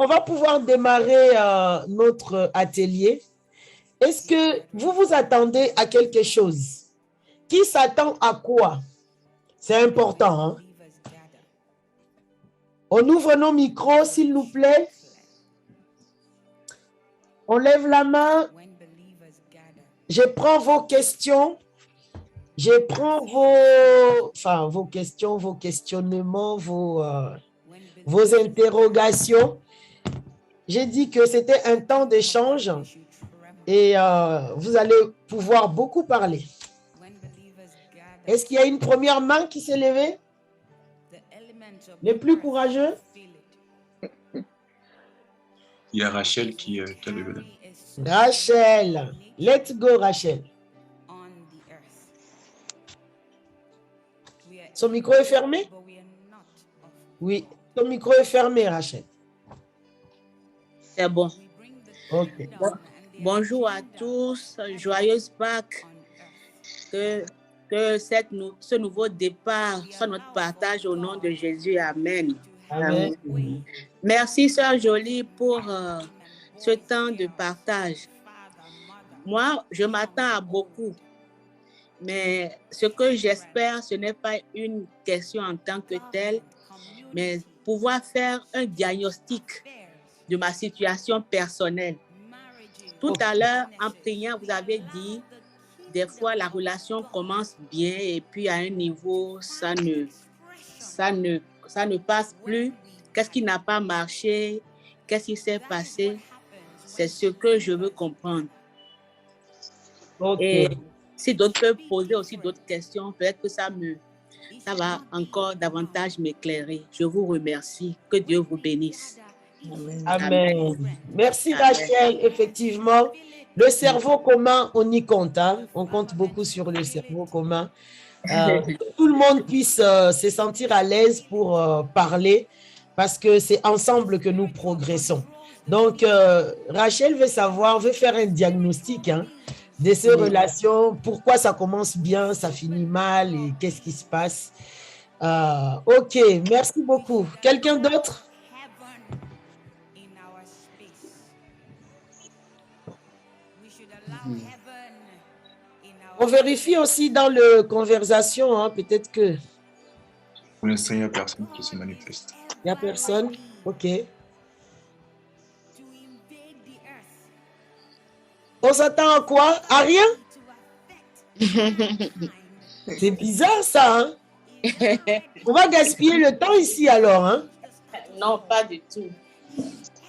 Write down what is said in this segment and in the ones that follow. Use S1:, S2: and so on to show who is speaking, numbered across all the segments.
S1: on va pouvoir démarrer notre atelier. Est-ce que vous vous attendez à quelque chose? Qui s'attend à quoi? C'est important. Hein? On ouvre nos micros, s'il nous plaît. On lève la main. Je prends vos questions. Je prends vos questions, vos questionnements, vos interrogations. J'ai dit que c'était un temps d'échange et vous allez pouvoir beaucoup parler. Est-ce qu'il y a une première main qui s'est levée? Les plus courageux?
S2: Il y a Rachel qui t'a levé là.
S1: Rachel. Let's go, Rachel. Son micro est fermé? Oui, ton micro est fermé, Rachel.
S3: C'est bon.
S1: Ok.
S3: Bonjour à tous, joyeuse Pâques. Que ce nouveau départ soit notre partage au nom de Jésus. Amen.
S1: Amen.
S3: Merci, Sœur Jolie, pour ce temps de partage. Moi, je m'attends à beaucoup, mais ce que j'espère, ce n'est pas une question en tant que telle, mais pouvoir faire un diagnostic de ma situation personnelle. Tout à l'heure, en priant, vous avez dit, des fois, la relation commence bien et puis à un niveau, ça ne passe plus. Qu'est-ce qui n'a pas marché? Qu'est-ce qui s'est passé? C'est ce que je veux comprendre.
S1: Okay.
S3: Et si d'autres peuvent poser aussi d'autres questions, peut-être que ça va encore davantage m'éclairer. Je vous remercie. Que Dieu vous bénisse.
S1: Amen. Amen. Merci Rachel. Effectivement, le cerveau commun, on y compte. Hein? On compte beaucoup sur le cerveau commun. Que tout le monde puisse se sentir à l'aise pour parler parce que c'est ensemble que nous progressons. Donc, Rachel veut faire un diagnostic de ces relations, pourquoi ça commence bien, ça finit mal et qu'est-ce qui se passe. Ok, merci beaucoup. Quelqu'un d'autre? On vérifie aussi dans le conversation, hein, peut-être que...
S2: Pour l'instant, il n'y a personne qui se manifeste.
S1: Il n'y a personne? Ok. On s'attend à quoi? À rien? C'est bizarre ça, hein? On va gaspiller le temps ici alors, hein?
S3: Non, pas du tout.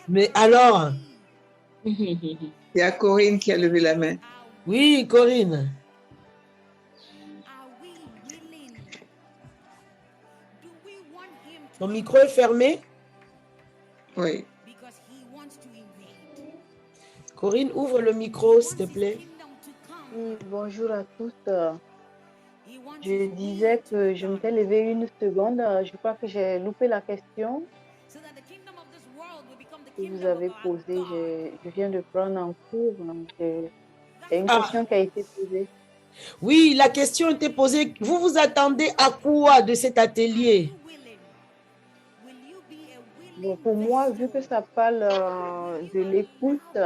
S1: Mais alors?
S4: Il y a Corinne qui a levé la main.
S1: Oui, Corinne. Ton micro est fermé?
S4: Oui.
S1: Corinne, ouvre le micro, s'il te plaît.
S5: Oui, bonjour à tous. Je disais que je m'étais levée une seconde. Je crois que j'ai loupé la question que vous avez posée. Je viens de prendre en cours. C'est une question qui a été posée.
S1: Oui, la question était posée. Vous vous attendez à quoi de cet atelier?
S5: Bon, pour moi, vu que ça parle de l'écoute,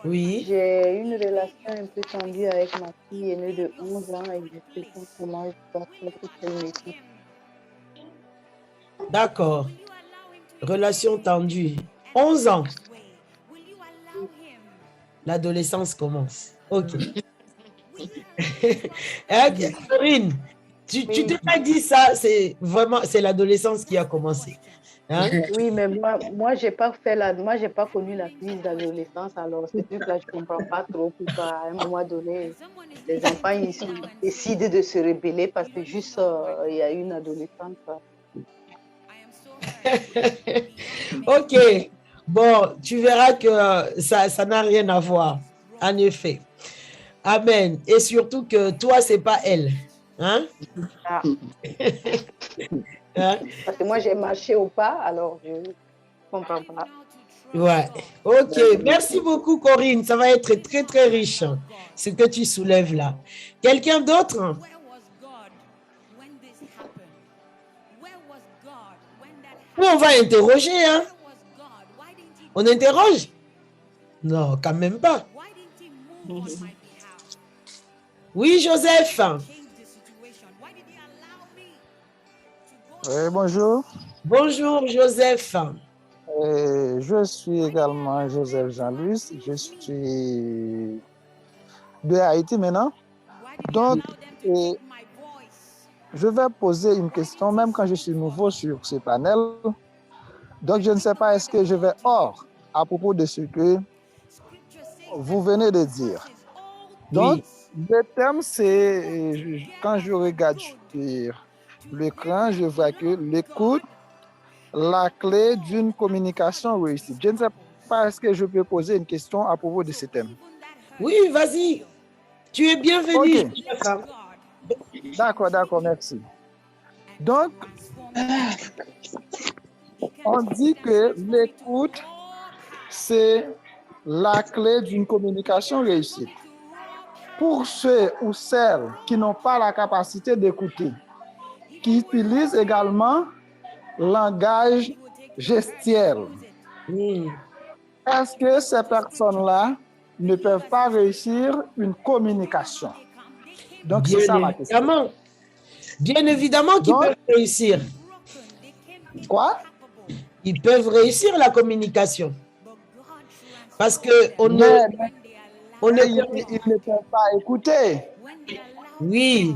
S1: oui.
S5: J'ai une relation un peu tendue avec ma fille aînée de 11 ans et je sais pas comment je dois faire pour qu'elle m'écoute.
S1: D'accord. Relation tendue. 11 ans. L'adolescence commence. Ok. Corinne, tu t'es pas dit ça, c'est l'adolescence qui a commencé. Hein?
S5: Oui, mais moi j'ai pas connu la crise d'adolescence, alors c'est sûr que là, je comprends pas trop pourquoi à un moment donné, les enfants ils décident de se rebeller parce que juste il y a une adolescence.
S1: Ok. Bon, tu verras que ça n'a rien à voir. En effet. Amen. Et surtout que toi, c'est pas elle. Hein?
S5: Ah. Hein? Parce que moi, j'ai marché au pas, alors je ne comprends pas.
S1: Ouais. Ok. Merci beaucoup, Corinne. Ça va être très, très riche, ce que tu soulèves là. Quelqu'un d'autre? Ou on va interroger, hein? On interroge? Non, quand même pas. Oui, Joseph.
S6: Oui, bonjour.
S1: Bonjour, Joseph.
S6: Je suis également Joseph Jean-Louis. Je suis de Haïti maintenant. Donc, je vais poser une question, même quand je suis nouveau sur ce panel. Donc, je ne sais pas, est-ce que je vais hors à propos de ce que vous venez de dire. Donc, le thème, c'est, quand je regarde sur l'écran, je vois que l'écoute, la clé d'une communication réussie. Je ne sais pas, est-ce que je peux poser une question à propos de ce thème?
S1: Oui, vas-y. Tu es bienvenu.
S6: Okay. D'accord, merci. Donc, on dit que l'écoute, c'est la clé d'une communication réussie. Pour ceux ou celles qui n'ont pas la capacité d'écouter, qui utilisent également langage gestuel, est-ce que ces personnes-là ne peuvent pas réussir une communication? Donc, c'est ça ma question.
S1: Bien évidemment qu'ils peuvent réussir.
S6: Quoi?
S1: Ils peuvent réussir la communication. Parce que ils
S6: ne peuvent pas écouter.
S1: Oui,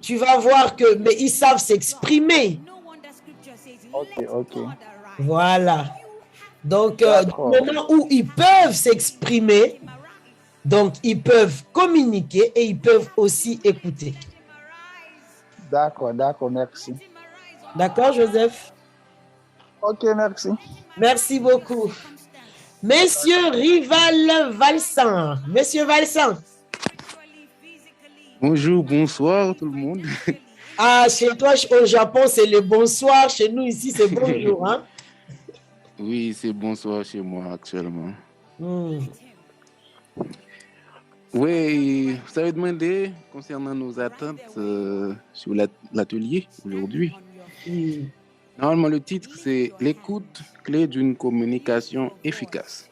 S1: tu vas voir que, mais ils savent s'exprimer.
S6: Ok.
S1: Voilà. Donc, du moment où ils peuvent s'exprimer, donc ils peuvent communiquer et ils peuvent aussi écouter.
S6: D'accord, merci.
S1: D'accord, Joseph?
S6: Ok, merci.
S1: Merci beaucoup. Monsieur Rival Valsan. Monsieur Valsan.
S7: Bonjour, bonsoir tout le monde.
S1: Ah, chez toi au Japon, c'est le bonsoir. Chez nous ici, c'est bonjour. Hein?
S7: Oui, c'est bonsoir chez moi actuellement. Oui, vous avez demandé concernant nos attentes sur l'atelier aujourd'hui. Normalement, le titre, c'est « L'écoute, clé d'une communication efficace ».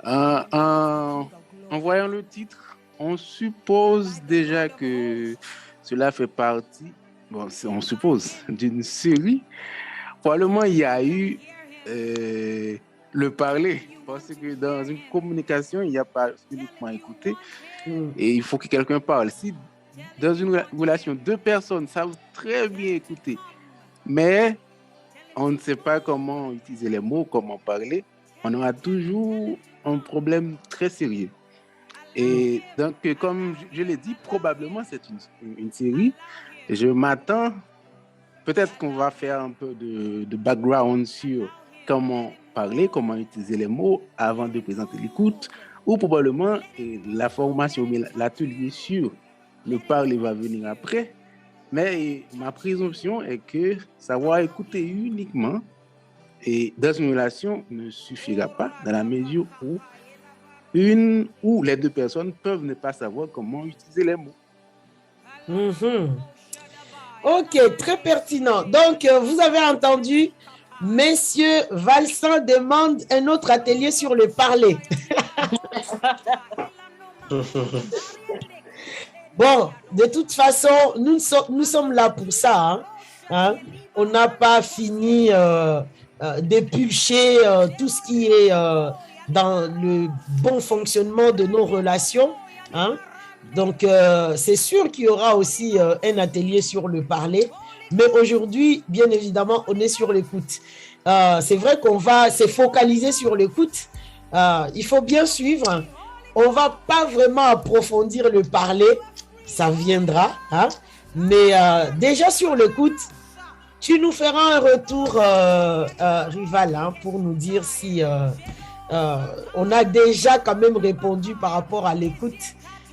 S7: En voyant le titre, on suppose déjà que cela fait partie, on suppose, d'une série. Probablement, il y a eu le parler, parce que dans une communication, il n'y a pas uniquement écouter, et il faut que quelqu'un parle. Si dans une relation, deux personnes savent très bien écouter, mais on ne sait pas comment utiliser les mots, comment parler, on aura toujours un problème très sérieux. Et donc, comme je l'ai dit, probablement c'est une série. Je m'attends, peut-être qu'on va faire un peu de background sur comment parler, comment utiliser les mots avant de présenter l'écoute, ou probablement la formation, mais l'atelier sur le parler va venir après. Mais ma présomption est que savoir écouter uniquement et dans une relation ne suffira pas dans la mesure où une ou les deux personnes peuvent ne pas savoir comment utiliser les mots.
S1: Ok, très pertinent. Donc, vous avez entendu, Messieurs Valsan demande un autre atelier sur le parler. Bon, de toute façon, nous sommes là pour ça. Hein? On n'a pas fini d'éplucher tout ce qui est dans le bon fonctionnement de nos relations. Hein? Donc, c'est sûr qu'il y aura aussi un atelier sur le parler. Mais aujourd'hui, bien évidemment, on est sur l'écoute. C'est vrai qu'on va se focaliser sur l'écoute. Il faut bien suivre. On ne va pas vraiment approfondir le parler. Ça viendra, hein? Mais déjà sur l'écoute, tu nous feras un retour, Rival, hein, pour nous dire si on a déjà quand même répondu par rapport à l'écoute.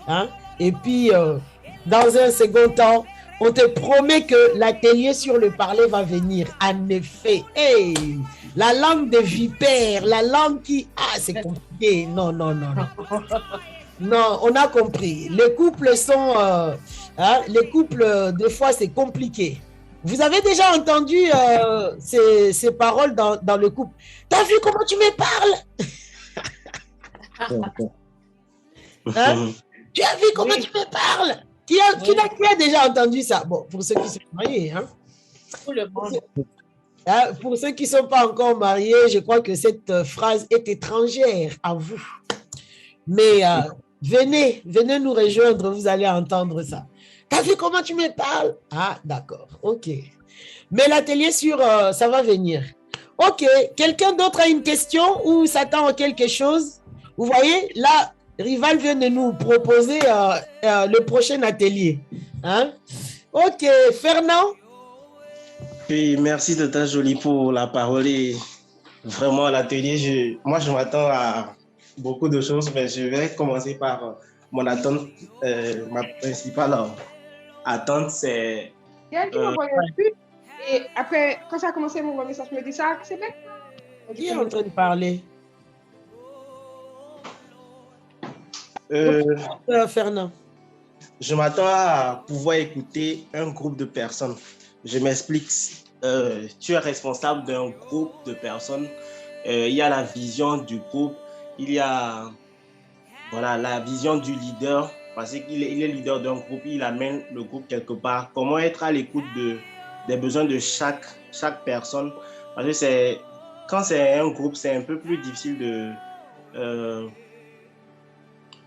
S1: Hein? Et puis, dans un second temps, on te promet que l'atelier sur le parler va venir. En effet, hey, la langue des vipères, la langue qui... Ah, c'est compliqué. Non. Non, on a compris. Les couples sont... les couples, des fois, c'est compliqué. Vous avez déjà entendu ces paroles dans le couple. T'as vu comment tu me parles? Hein? Tu as vu comment tu me parles? Qui a déjà entendu ça? Bon, pour ceux qui sont mariés, hein?
S3: Tout le monde.
S1: Pour ceux qui ne sont pas encore mariés, je crois que cette phrase est étrangère à vous. Mais venez nous rejoindre, vous allez entendre ça. T'as vu comment tu me parles? Ah, d'accord, ok. Mais l'atelier ça va venir. Ok, quelqu'un d'autre a une question ou s'attend à quelque chose? Vous voyez, là, Rival vient de nous proposer le prochain atelier. Hein? Ok, Fernand?
S8: Oui, merci Tata Jolie pour la parole et vraiment l'atelier. Moi, je m'attends à beaucoup de choses, mais je vais commencer par mon attente. Ma principale attente, c'est...
S9: Il y a qui m'envoie un but et après, quand ça a commencé, mon message me dit ça, c'est bien.
S1: Qui est en train de parler? Fernand.
S8: Je m'attends à pouvoir écouter un groupe de personnes. Je m'explique. Tu es responsable d'un groupe de personnes. Il y a la vision du groupe. Il y a la vision du leader. Parce qu'il est leader d'un groupe. Il amène le groupe quelque part. Comment être à l'écoute des besoins de chaque personne. Parce que quand c'est un groupe, c'est un peu plus difficile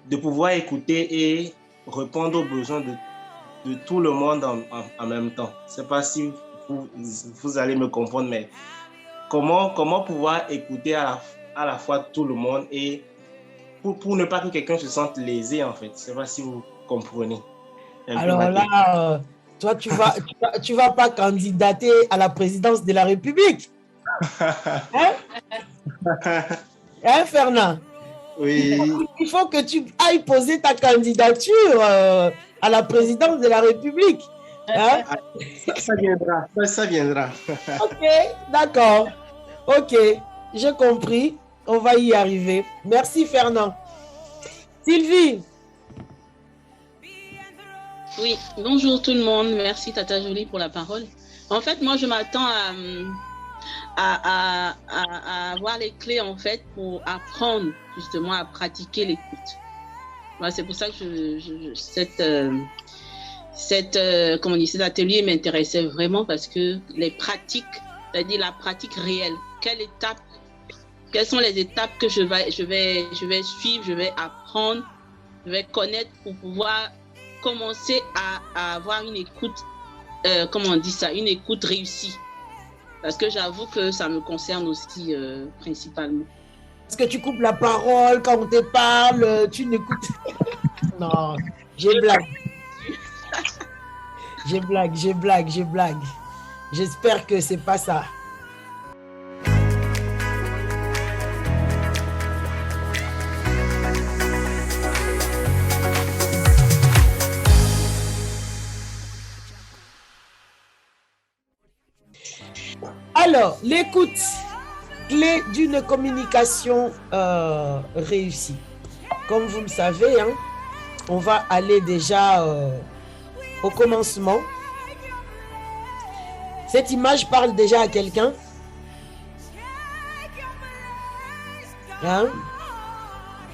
S8: de pouvoir écouter et répondre aux besoins de tout le monde en même temps. Je ne sais pas si vous allez me comprendre, mais comment pouvoir écouter à la fois tout le monde et pour ne pas que quelqu'un se sente lésé, en fait. Je ne sais pas si vous comprenez.
S1: Alors là, toi, tu vas pas candidater à la présidence de la République. Hein, Fernand?
S8: Oui.
S1: Il faut que tu ailles poser ta candidature à la présidence de la République. Hein?
S8: Ça viendra.
S1: Ok, d'accord. Ok, j'ai compris. On va y arriver. Merci, Fernand. Sylvie.
S10: Oui, bonjour tout le monde. Merci, Tata Jolie, pour la parole. En fait, moi, je m'attends à avoir les clés, en fait, pour apprendre justement à pratiquer l'écoute. Voilà, c'est pour ça que cet atelier m'intéressait vraiment parce que les pratiques, c'est-à-dire la pratique réelle, quelles sont les étapes que je vais suivre, je vais apprendre, je vais connaître pour pouvoir commencer à avoir une écoute, une écoute réussie. Parce que j'avoue que ça me concerne aussi principalement.
S1: Est-ce que tu coupes la parole quand on te parle, tu n'écoutes? Non, j'ai blague. J'ai blague. J'espère que c'est pas ça. Alors, l'écoute, clé d'une communication réussie. Comme vous le savez, hein, on va aller déjà au commencement. Cette image parle déjà à quelqu'un. Hein?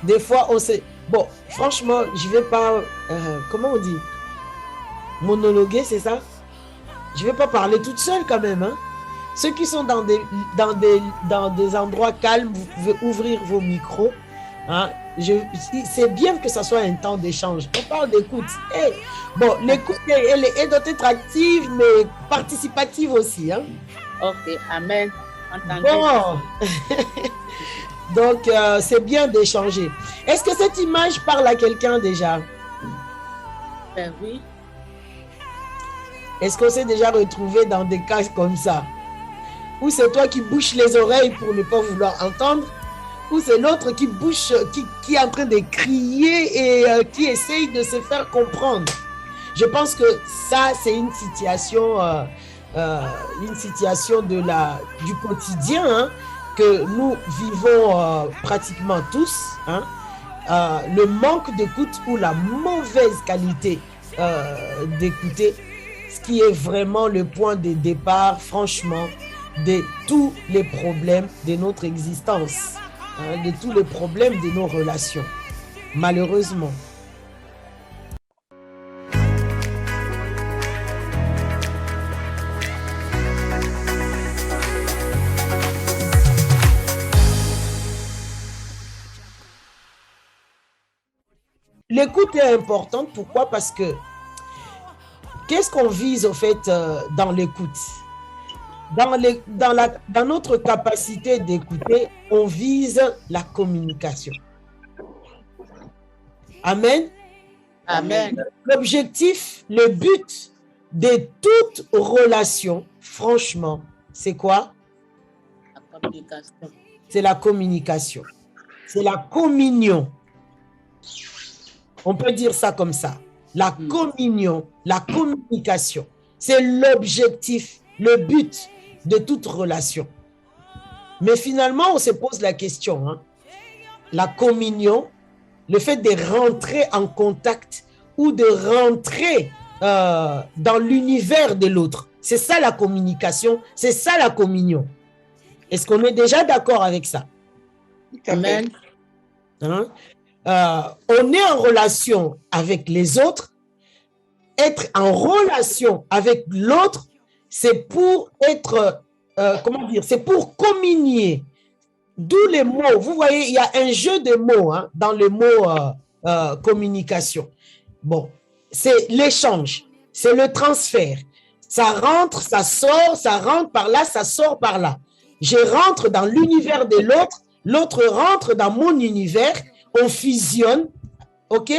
S1: Des fois, on sait... Bon, franchement, je ne vais pas... comment on dit? Monologuer, c'est ça? Je ne vais pas parler toute seule quand même, hein? Ceux qui sont dans des endroits calmes, vous pouvez ouvrir vos micros. Hein? C'est bien que ça soit un temps d'échange. On parle d'écoute. Bon, l'écoute, elle doit être active, mais participative aussi. Hein?
S3: Ok, amen. Entendu.
S1: Bon. Donc, c'est bien d'échanger. Est-ce que cette image parle à quelqu'un déjà?
S3: Ben oui.
S1: Est-ce qu'on s'est déjà retrouvé dans des cas comme ça? Ou c'est toi qui bouches les oreilles pour ne pas vouloir entendre, ou c'est l'autre qui bouche, qui est en train de crier et qui essaye de se faire comprendre. Je pense que ça, c'est une situation du quotidien, hein, que nous vivons pratiquement tous. Hein. Le manque d'écoute ou la mauvaise qualité d'écouter, ce qui est vraiment le point de départ, franchement, de tous les problèmes de notre existence, hein, de tous les problèmes de nos relations, malheureusement. L'écoute est importante. Pourquoi? Parce que qu'est-ce qu'on vise au fait dans l'écoute? Dans notre capacité d'écouter, on vise la communication. Amen.
S3: Amen.
S1: L'objectif, le but de toute relation, franchement, c'est quoi?
S3: La communication.
S1: C'est la communication. C'est la communion. On peut dire ça comme ça. La communion, la communication, c'est l'objectif, le but de toute relation. Mais finalement, on se pose la question, hein, la communion, le fait de rentrer en contact ou de rentrer dans l'univers de l'autre, c'est ça la communication, c'est ça la communion. Est-ce qu'on est déjà d'accord avec ça?
S3: Amen.
S1: Hein? On est en relation avec les autres. Être en relation avec l'autre, c'est pour être, comment dire, c'est pour communier. D'où les mots. Vous voyez, il y a un jeu de mots, hein, dans le mot communication. Bon, c'est l'échange, c'est le transfert. Ça rentre, ça sort, ça rentre par là, ça sort par là. Je rentre dans l'univers de l'autre, l'autre rentre dans mon univers. On fusionne, ok?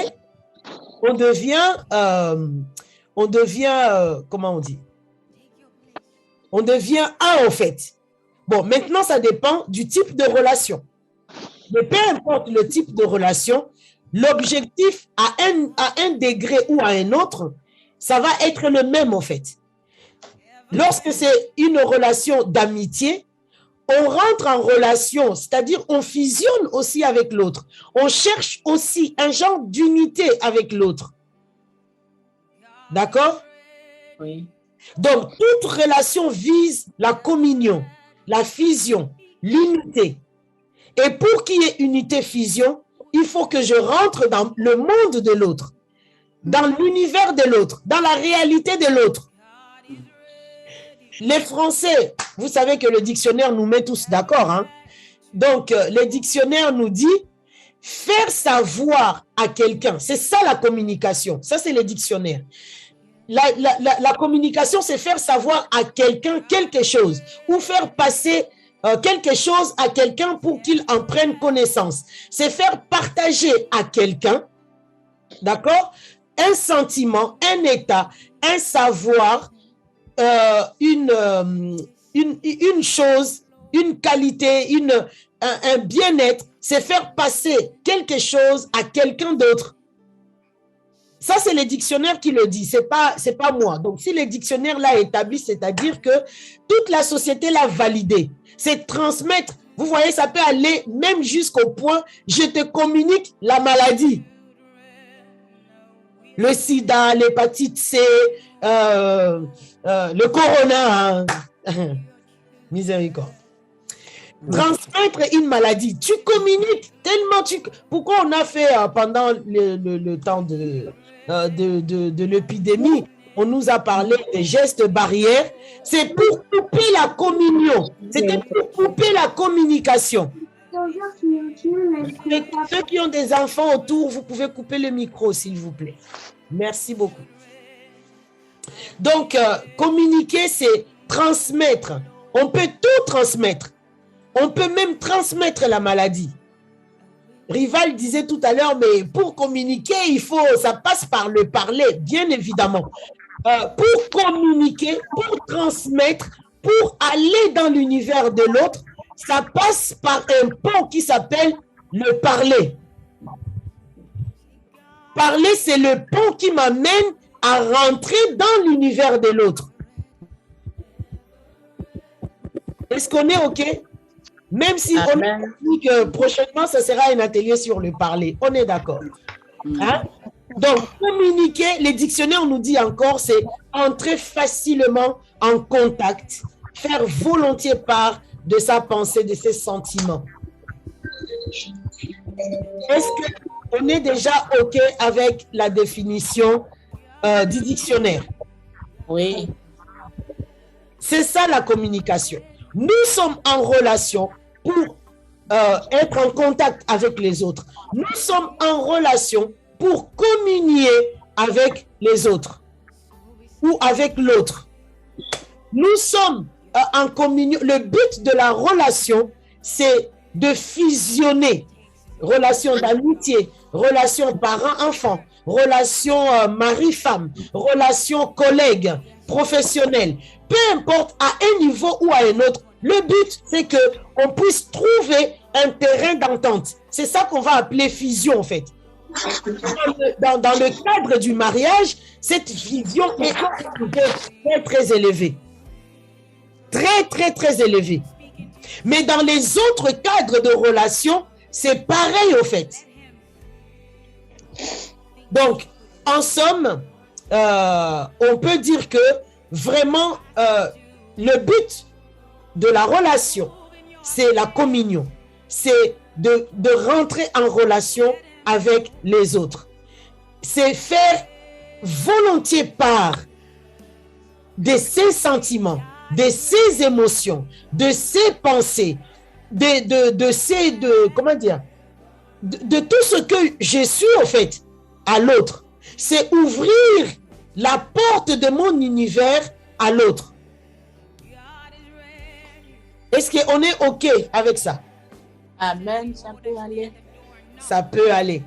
S1: On devient, comment on dit? On devient un, en fait. Bon, maintenant, ça dépend du type de relation. Mais peu importe le type de relation, l'objectif à un degré ou à un autre, ça va être le même, en fait. Lorsque c'est une relation d'amitié, on rentre en relation, c'est-à-dire on fusionne aussi avec l'autre. On cherche aussi un genre d'unité avec l'autre. D'accord?
S3: Oui.
S1: Donc, toute relation vise la communion, la fusion, l'unité. Et pour qu'il y ait unité-fusion, il faut que je rentre dans le monde de l'autre, dans l'univers de l'autre, dans la réalité de l'autre. Les Français, vous savez que le dictionnaire nous met tous d'accord, hein? Donc, le dictionnaire nous dit faire savoir à quelqu'un, c'est ça la communication, ça c'est le dictionnaire. La communication, c'est faire savoir à quelqu'un quelque chose ou faire passer quelque chose à quelqu'un pour qu'il en prenne connaissance. C'est faire partager à quelqu'un, d'accord, un sentiment, un état, un savoir, une chose, une qualité, un bien-être, c'est faire passer quelque chose à quelqu'un d'autre. Ça, c'est le dictionnaire qui le dit, c'est pas moi. Donc, si le dictionnaire l'a établi, c'est-à-dire que toute la société l'a validé. C'est transmettre, vous voyez, ça peut aller même jusqu'au point, je te communique la maladie. Le sida, l'hépatite C, le corona, hein. Miséricorde. Transmettre une maladie, tu communiques tellement, pourquoi on a fait pendant le temps de l'épidémie, on nous a parlé des gestes barrières, c'est pour couper la communion, c'était pour couper la communication. Et ceux qui ont des enfants autour, vous pouvez couper le micro, s'il vous plaît. Merci beaucoup. Donc, communiquer, c'est transmettre. On peut tout transmettre. On peut même transmettre la maladie. Rival disait tout à l'heure, mais pour communiquer, ça passe par le parler, bien évidemment. Pour communiquer, pour transmettre, pour aller dans l'univers de l'autre, ça passe par un pont qui s'appelle le parler. Parler, c'est le pont qui m'amène à rentrer dans l'univers de l'autre. Est-ce qu'on est OK? Même si on dit que prochainement, ça sera un atelier sur le parler. On est d'accord. Hein? Donc, communiquer, les dictionnaires nous dit encore, c'est entrer facilement en contact, faire volontiers part de sa pensée, de ses sentiments. Est-ce qu'on est déjà OK avec la définition du dictionnaire?
S3: Oui.
S1: C'est ça la communication. Nous sommes en relation pour être en contact avec les autres. Nous sommes en relation pour communier avec les autres ou avec l'autre. Nous sommes en communion. Le but de la relation, c'est de fusionner. Relation d'amitié, relation parent-enfant, relation mari-femme, relation collègue, professionnelle. Peu importe, à un niveau ou à un autre, le but, c'est qu'on puisse trouver un terrain d'entente. C'est ça qu'on va appeler fusion, en fait. Dans le cadre du mariage, cette fusion est très, très élevée. Très, très, très élevée. Mais dans les autres cadres de relation, c'est pareil, au fait. Donc, en somme, on peut dire que vraiment, le but de la relation, c'est la communion. C'est de rentrer en relation avec les autres. C'est faire volontiers part de ses sentiments, de ses émotions, de ses pensées, de tout ce que je suis, au fait, à l'autre. C'est ouvrir la porte de mon univers à l'autre. Est-ce qu'on est OK avec ça?
S3: Amen, ça peut aller.
S1: Ça peut aller.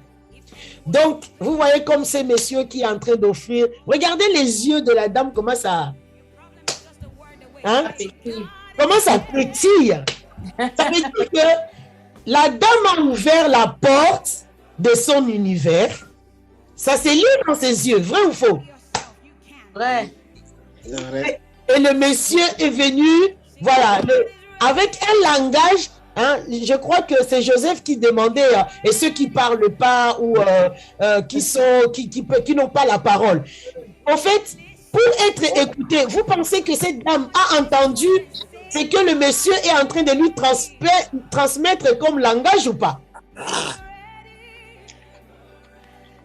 S1: Donc, vous voyez comme ces messieurs qui est en train d'offrir. Regardez les yeux de la dame, comment ça... Hein? Comment ça pétille? Ça veut dire que la dame a ouvert la porte de son univers. Ça s'est lu dans ses yeux, vrai ou faux?
S3: Vrai.
S1: Et le monsieur est venu, voilà, avec un langage, hein, je crois que c'est Joseph qui demandait, et ceux qui ne parlent pas ou qui n'ont pas la parole. En fait, pour être écouté, vous pensez que cette dame a entendu ce que le monsieur est en train de lui transmettre comme langage ou pas?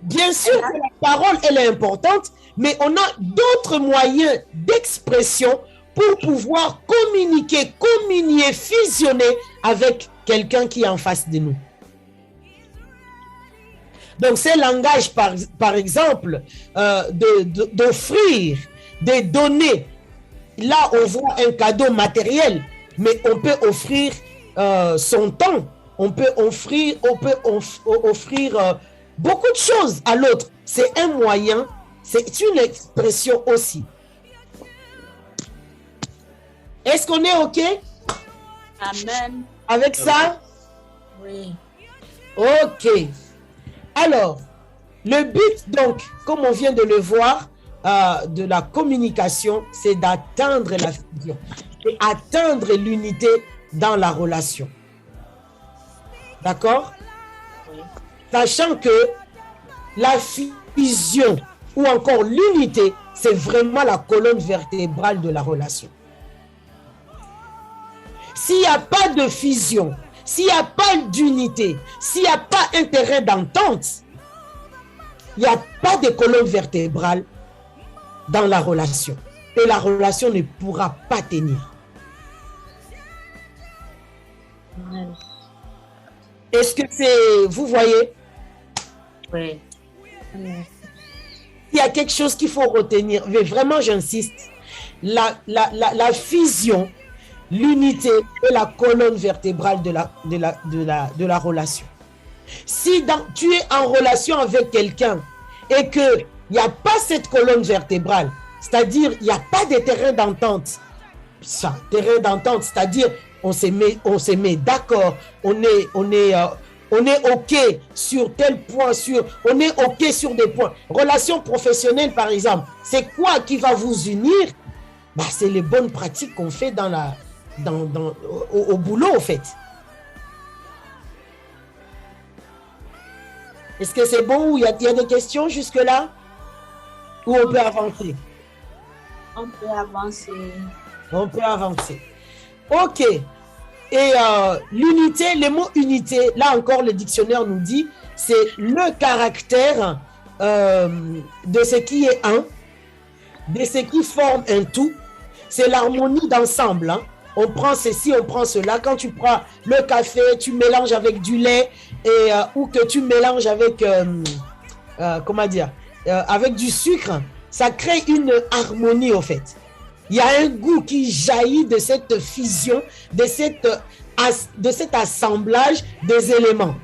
S1: Bien sûr que la parole, elle est importante, mais on a d'autres moyens d'expression pour pouvoir communiquer, communier, fusionner avec quelqu'un qui est en face de nous. Donc, ces langages, par exemple, d'offrir, de donner. Là, on voit un cadeau matériel, mais on peut offrir son temps. On peut offrir beaucoup de choses à l'autre. C'est un moyen, c'est une expression aussi. Est-ce qu'on est OK?
S3: Amen.
S1: Avec ça?
S3: Oui.
S1: OK. Alors, le but, donc, comme on vient de le voir, de la communication, c'est d'atteindre la fusion, c'est atteindre l'unité dans la relation. D'accord?
S3: Oui.
S1: Sachant que la fusion ou encore l'unité, c'est vraiment la colonne vertébrale de la relation. S'il n'y a pas de fusion, s'il n'y a pas d'unité, s'il n'y a pas intérêt d'entente, il n'y a pas de colonne vertébrale dans la relation. Et la relation ne pourra pas tenir. Est-ce que c'est... Vous voyez?
S3: Oui.
S1: Il y a quelque chose qu'il faut retenir. Mais vraiment, j'insiste. La fusion, l'unité est la colonne vertébrale de la relation. Si tu es en relation avec quelqu'un et qu'il n'y a pas cette colonne vertébrale, c'est-à-dire il n'y a pas de terrain d'entente, terrain d'entente, c'est-à-dire on se met d'accord, on est OK sur tel point, on est OK sur des points. Relation professionnelle, par exemple, c'est quoi qui va vous unir? Bah, c'est les bonnes pratiques qu'on fait au boulot, en fait. Est-ce que c'est bon ou il y a des questions jusque-là? Ou on peut avancer?
S3: On peut avancer.
S1: On peut avancer. OK. Et l'unité, le mot unité, là encore, le dictionnaire nous dit, c'est le caractère de ce qui est un, de ce qui forme un tout. C'est l'harmonie d'ensemble. Hein. On prend ceci, on prend cela. Quand tu prends le café, tu mélanges avec du lait et, ou que tu mélanges avec, comment dire, avec du sucre, ça crée une harmonie, au fait. Il y a un goût qui jaillit de cette fusion, de cet assemblage des éléments.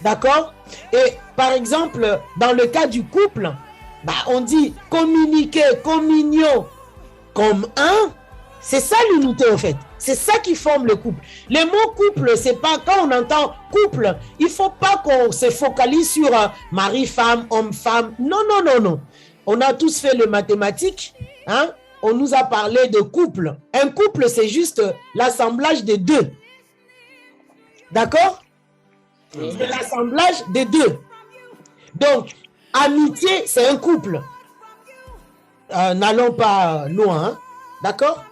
S1: D'accord? Et par exemple, dans le cas du couple, bah, on dit communiquer, communion comme un. C'est ça l'unité, en fait. C'est ça qui forme le couple. Le mot couple, c'est pas, quand on entend couple, il faut pas qu'on se focalise sur mari-femme, homme-femme. Non, non, non, non. On a tous fait le mathématique, hein? On nous a parlé de couple. Un couple, c'est juste l'assemblage des deux. D'accord? C'est l'assemblage des deux. Donc, amitié, c'est un couple. N'allons pas loin, hein? D'accord?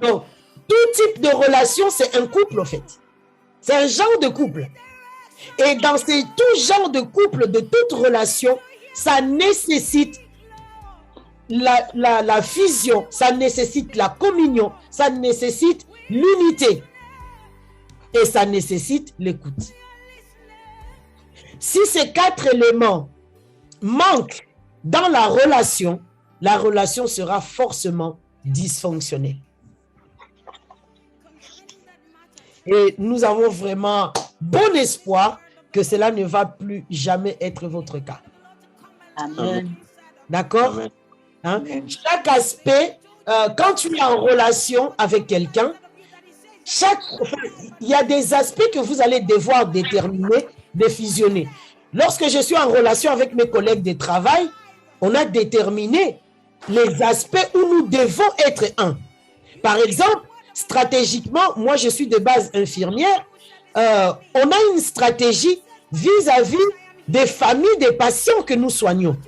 S1: Donc, tout type de relation, c'est un couple, en fait. C'est un genre de couple. Et dans tout genre de couple, de toute relation, ça nécessite la fusion, ça nécessite la communion, ça nécessite l'unité. Et ça nécessite l'écoute. Si ces 4 éléments manquent dans la relation sera forcément dysfonctionnelle. Et nous avons vraiment bon espoir que cela ne va plus jamais être votre cas.
S3: Amen.
S1: D'accord? Hein? Chaque aspect, quand tu es en relation avec quelqu'un, il y a des aspects que vous allez devoir déterminer, de fusionner. Lorsque je suis en relation avec mes collègues de travail, on a déterminé les aspects où nous devons être un. Par exemple, stratégiquement, moi je suis de base infirmière, on a une stratégie vis-à-vis des familles des patients que nous soignons.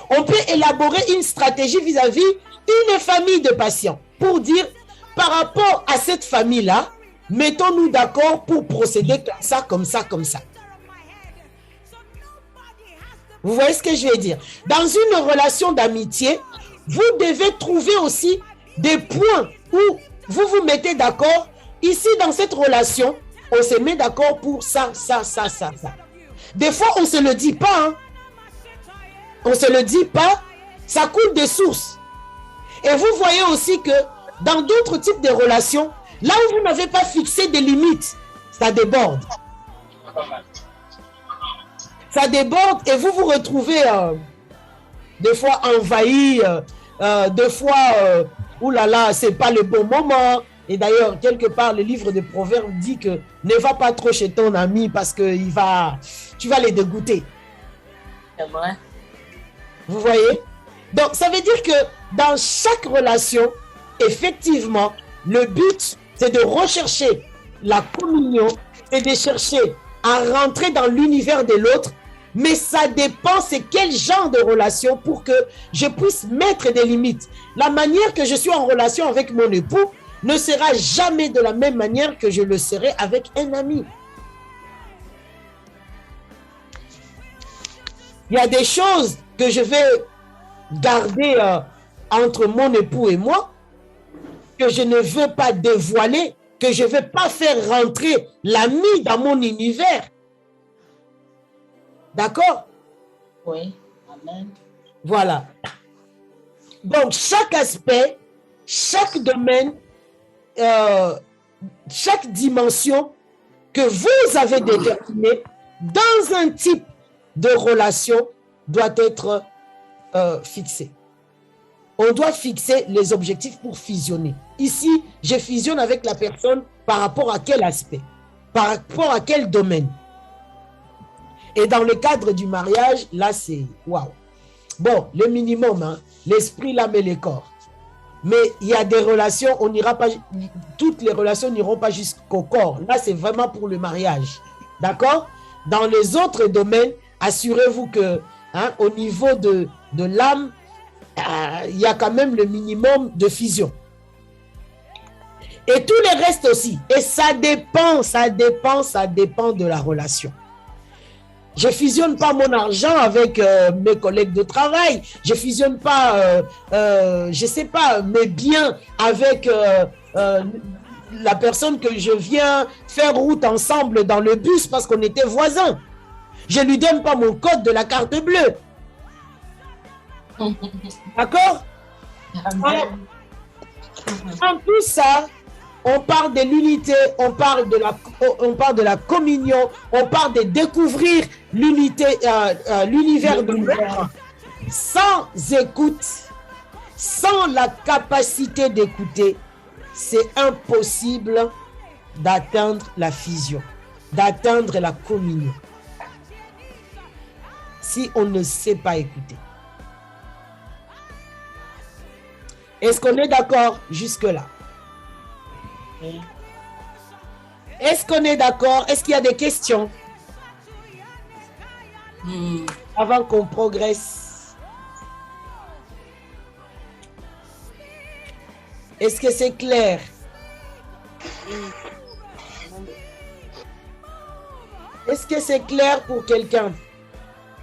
S1: On peut élaborer une stratégie vis-à-vis d'une famille de patients pour dire, par rapport à cette famille-là, mettons-nous d'accord pour procéder comme ça, comme ça, comme ça. Vous voyez ce que je veux dire? Dans une relation d'amitié, vous devez trouver aussi des points où vous vous mettez d'accord. Ici, dans cette relation, on se met d'accord pour ça, ça, ça, ça, ça. Des fois, on ne se le dit pas. Hein. On ne se le dit pas. Ça coule des sources. Et vous voyez aussi que dans d'autres types de relations, là où vous n'avez pas fixé des limites, ça déborde. Ça déborde et vous vous retrouvez des fois envahi, des fois, oulala, c'est pas le bon moment. Et d'ailleurs, quelque part, le livre de Proverbes dit que ne va pas trop chez ton ami parce que tu vas les dégoûter.
S3: C'est vrai.
S1: Vous voyez? Donc, ça veut dire que dans chaque relation, effectivement, le but, c'est de rechercher la communion et de chercher à rentrer dans l'univers de l'autre. Mais ça dépend, c'est quel genre de relation pour que je puisse mettre des limites. La manière que je suis en relation avec mon époux ne sera jamais de la même manière que je le serai avec un ami. Il y a des choses que je vais garder entre mon époux et moi, que je ne veux pas dévoiler, que je ne veux pas faire rentrer l'ami dans mon univers. D'accord?
S3: Oui, amen.
S1: Voilà. Donc, chaque aspect, chaque domaine, chaque dimension que vous avez déterminée dans un type de relation doit être fixée. On doit fixer les objectifs pour fusionner. Ici, je fusionne avec la personne par rapport à quel aspect? Par rapport à quel domaine? Et dans le cadre du mariage, là, c'est waouh. Bon, le minimum, hein, l'esprit, l'âme et le corps. Mais il y a des relations, on n'ira pas, toutes les relations n'iront pas jusqu'au corps. Là, c'est vraiment pour le mariage. D'accord? Dans les autres domaines, assurez-vous que, hein, au niveau de l'âme, il y a quand même le minimum de fusion. Et tout le reste aussi. Et ça dépend de la relation. Je fusionne pas mon argent avec mes collègues de travail. Je fusionne pas, je sais pas, mes biens avec la personne que je viens faire route ensemble dans le bus parce qu'on était voisins. Je lui donne pas mon code de la carte bleue. D'accord? En plus ça, on parle de l'unité, on parle de la communion, on parle de découvrir l'unité, l'univers de l'autre. Sans écoute, sans la capacité d'écouter, c'est impossible d'atteindre la fusion, d'atteindre la communion. Si on ne sait pas écouter. Est-ce qu'on est d'accord jusque-là? Est-ce qu'on est d'accord? Est-ce qu'il y a des questions? Avant qu'on progresse. Est-ce que c'est clair? Est-ce que c'est clair pour quelqu'un?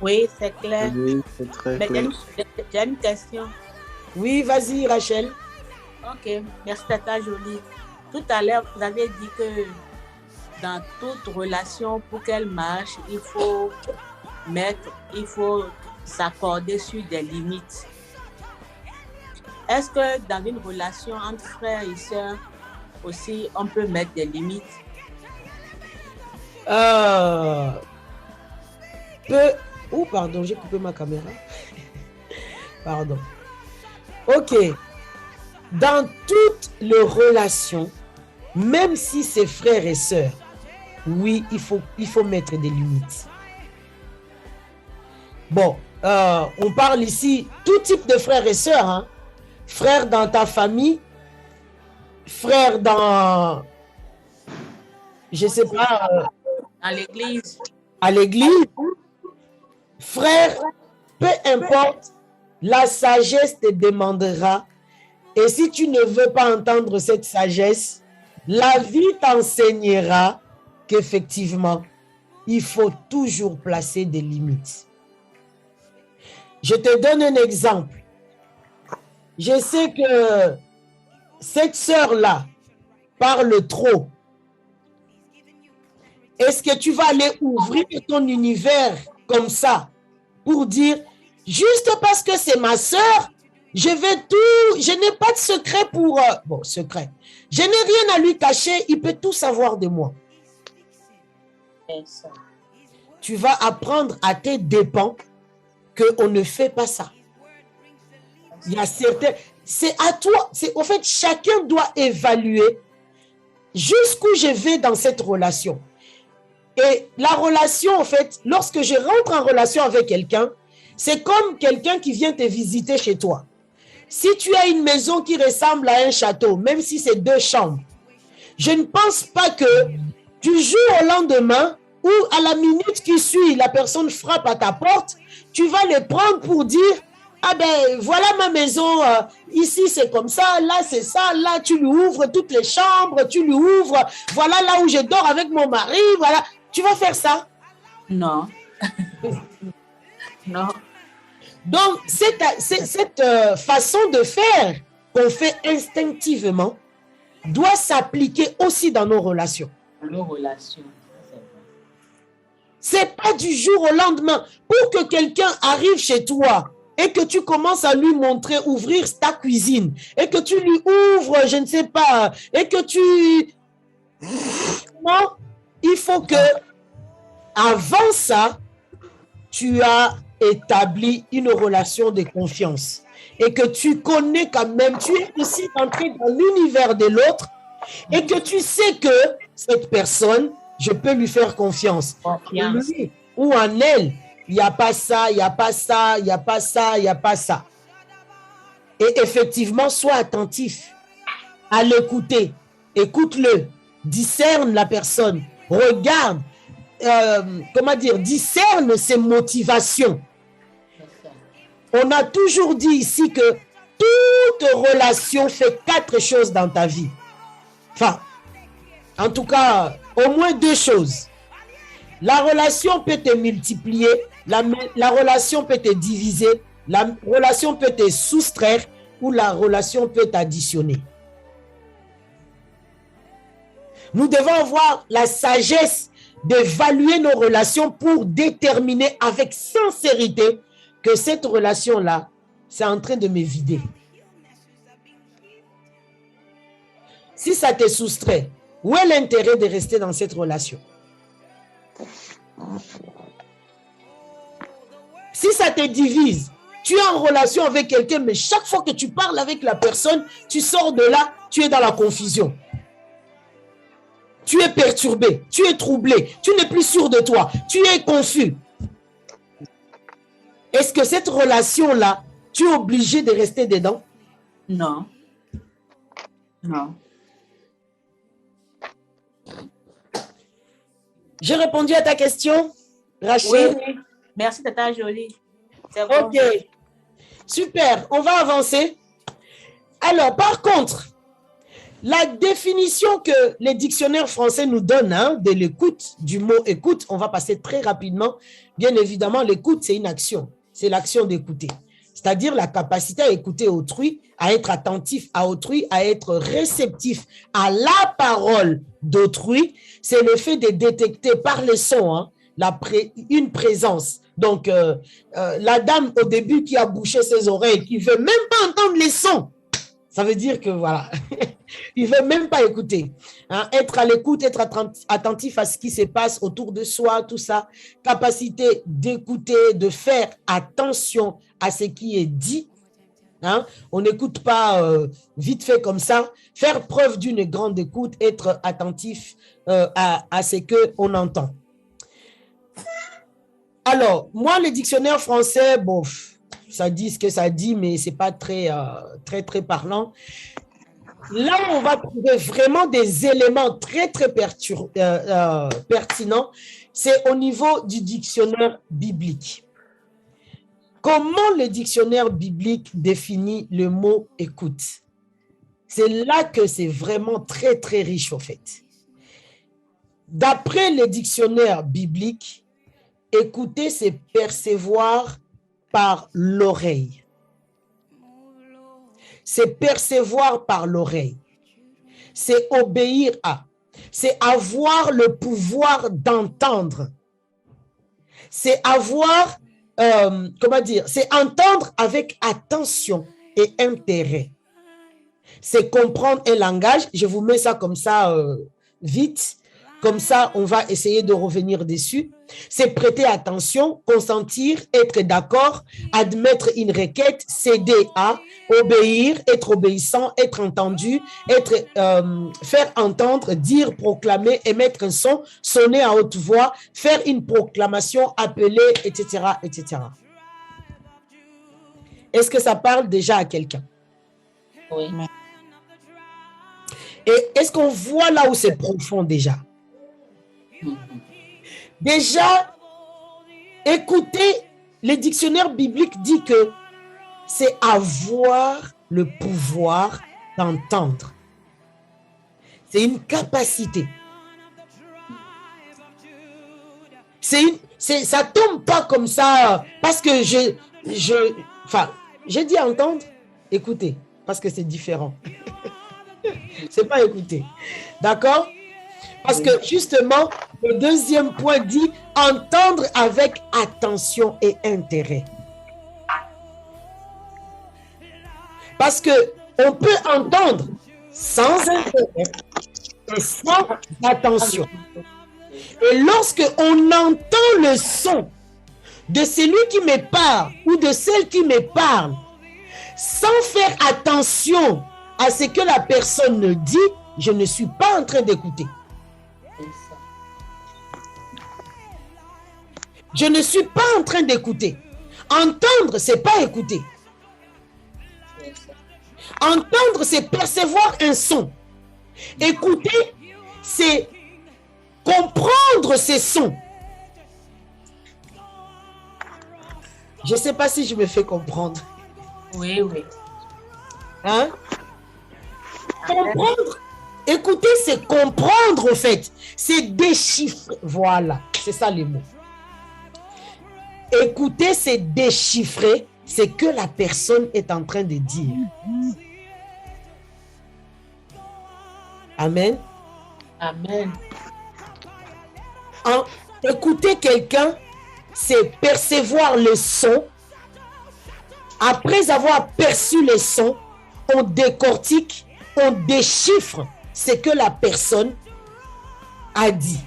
S3: Oui, c'est clair.
S7: Oui, c'est très clair.
S3: J'ai une question.
S1: Oui, vas-y, Rachel.
S3: Ok, merci Tata Jolie. Tout à l'heure, vous avez dit que dans toute relation, pour qu'elle marche, il faut s'accorder sur des limites. Est-ce que dans une relation entre frères et sœurs aussi, on peut mettre des limites?
S1: Oh, pardon, j'ai coupé ma caméra. Pardon. Ok. Dans toutes les relations, même si c'est frères et sœurs, oui, il faut mettre des limites. Bon, on parle ici tout type de frères et sœurs. Hein. Frères dans ta famille, frères dans, je sais pas,
S3: à l'église.
S1: À l'église, frère, peu importe, la sagesse te demandera. Et si tu ne veux pas entendre cette sagesse, la vie t'enseignera qu'effectivement, il faut toujours placer des limites. Je te donne un exemple. Je sais que cette sœur-là parle trop. Est-ce que tu vas aller ouvrir ton univers comme ça pour dire, juste parce que c'est ma sœur, je n'ai pas de secret pour... bon, secret. Je n'ai rien à lui cacher, il peut tout savoir de moi. Tu vas apprendre à tes dépens qu'on ne fait pas ça. Il y a certains... C'est à toi. En fait, chacun doit évaluer jusqu'où je vais dans cette relation. Et la relation, en fait, lorsque je rentre en relation avec quelqu'un, c'est comme quelqu'un qui vient te visiter chez toi. Si tu as une maison qui ressemble à un château, même si c'est 2 chambres, je ne pense pas que du jour au lendemain ou à la minute qui suit, la personne frappe à ta porte, tu vas le prendre pour dire, ah ben voilà ma maison, ici c'est comme ça, là c'est ça, là tu lui ouvres toutes les chambres, tu lui ouvres, voilà là où je dors avec mon mari, voilà. Tu vas faire ça?
S3: Non. Non.
S1: Donc, cette façon de faire qu'on fait instinctivement doit s'appliquer aussi dans nos relations.
S3: Nos relations.
S1: C'est pas du jour au lendemain. Pour que quelqu'un arrive chez toi et que tu commences à lui montrer, ouvrir ta cuisine, et que tu lui ouvres, je ne sais pas, et que tu... Non, il faut que, avant ça, tu as établi une relation de confiance et que tu connais quand même, tu es aussi entré dans l'univers de l'autre et que tu sais que cette personne, je peux lui faire confiance. Lui ou en elle, il n'y a pas ça, il n'y a pas ça, il n'y a pas ça, il n'y a pas ça. Et effectivement, sois attentif à l'écouter. Écoute-le, discerne la personne, regarde, discerne ses motivations. On a toujours dit ici que toute relation fait 4 choses dans ta vie. Enfin, en tout cas, au moins 2 choses. La relation peut te multiplier, la relation peut te diviser, la relation peut te soustraire ou la relation peut t'additionner. Nous devons avoir la sagesse d'évaluer nos relations pour déterminer avec sincérité que cette relation-là, c'est en train de me vider. Si ça te soustrait, où est l'intérêt de rester dans cette relation? Si ça te divise, tu es en relation avec quelqu'un, mais chaque fois que tu parles avec la personne, tu sors de là, tu es dans la confusion. Tu es perturbé, tu es troublé, tu n'es plus sûr de toi, tu es confus. Est-ce que cette relation-là, tu es obligé de rester dedans?
S3: Non. Non.
S1: J'ai répondu à ta question, Rachel?
S3: Oui. Merci, Tata Jolie.
S1: Ok. Super, on va avancer. Alors, par contre, la définition que les dictionnaires français nous donnent de l'écoute, du mot écoute, on va passer très rapidement. Bien évidemment, l'écoute, c'est une action. C'est l'action d'écouter. C'est-à-dire la capacité à écouter autrui, à être attentif à autrui, à être réceptif à la parole d'autrui. C'est le fait de détecter par les sons une présence. Donc, la dame au début qui a bouché ses oreilles, qui ne veut même pas entendre les sons, ça veut dire que voilà, il ne veut même pas écouter. Être à l'écoute, être attentif à ce qui se passe autour de soi, tout ça. Capacité d'écouter, de faire attention à ce qui est dit. On n'écoute pas vite fait comme ça. Faire preuve d'une grande écoute, être attentif à ce qu'on entend. Alors, moi, le dictionnaire français, bon, ça dit ce que ça dit, mais ce n'est pas très parlant. Là où on va trouver vraiment des éléments très pertinents, c'est au niveau du dictionnaire biblique. Comment le dictionnaire biblique définit le mot « écoute » ? C'est là que c'est vraiment très riche, au fait. D'après le dictionnaire biblique, écouter, c'est percevoir par l'oreille. C'est percevoir par l'oreille. C'est obéir à. C'est avoir le pouvoir d'entendre. C'est avoir, c'est entendre avec attention et intérêt. C'est comprendre un langage. Je vous mets ça comme ça vite. Comme ça, on va essayer de revenir dessus. C'est prêter attention, consentir, être d'accord, admettre une requête, céder à, obéir, être obéissant, être entendu, faire entendre, dire, proclamer, émettre un son, sonner à haute voix, faire une proclamation, appeler, etc., etc. Est-ce que ça parle déjà à quelqu'un?
S3: Oui.
S1: Et est-ce qu'on voit là où c'est profond déjà? Déjà, écoutez, le dictionnaire biblique dit que c'est avoir le pouvoir d'entendre. C'est une capacité. Ça tombe pas comme ça parce que j'ai dit entendre, écouter, parce que c'est différent. C'est pas écouter. D'accord? Parce que justement, le deuxième point dit entendre avec attention et intérêt. Parce que on peut entendre sans intérêt et sans attention. Et lorsque on entend le son de celui qui me parle ou de celle qui me parle, sans faire attention à ce que la personne dit, je ne suis pas en train d'écouter. Je ne suis pas en train d'écouter. Entendre, c'est pas écouter. Entendre, c'est percevoir un son. Écouter, c'est comprendre ces sons. Je ne sais pas si je me fais comprendre.
S3: Oui, oui.
S1: Hein? Comprendre. Écouter, c'est comprendre, au fait. C'est déchiffrer. Voilà, c'est ça les mots. Écouter, c'est déchiffrer ce que la personne est en train de dire. Amen.
S3: Amen.
S1: Écouter quelqu'un, c'est percevoir le son. Après avoir perçu le son, on décortique, on déchiffre ce que la personne a dit.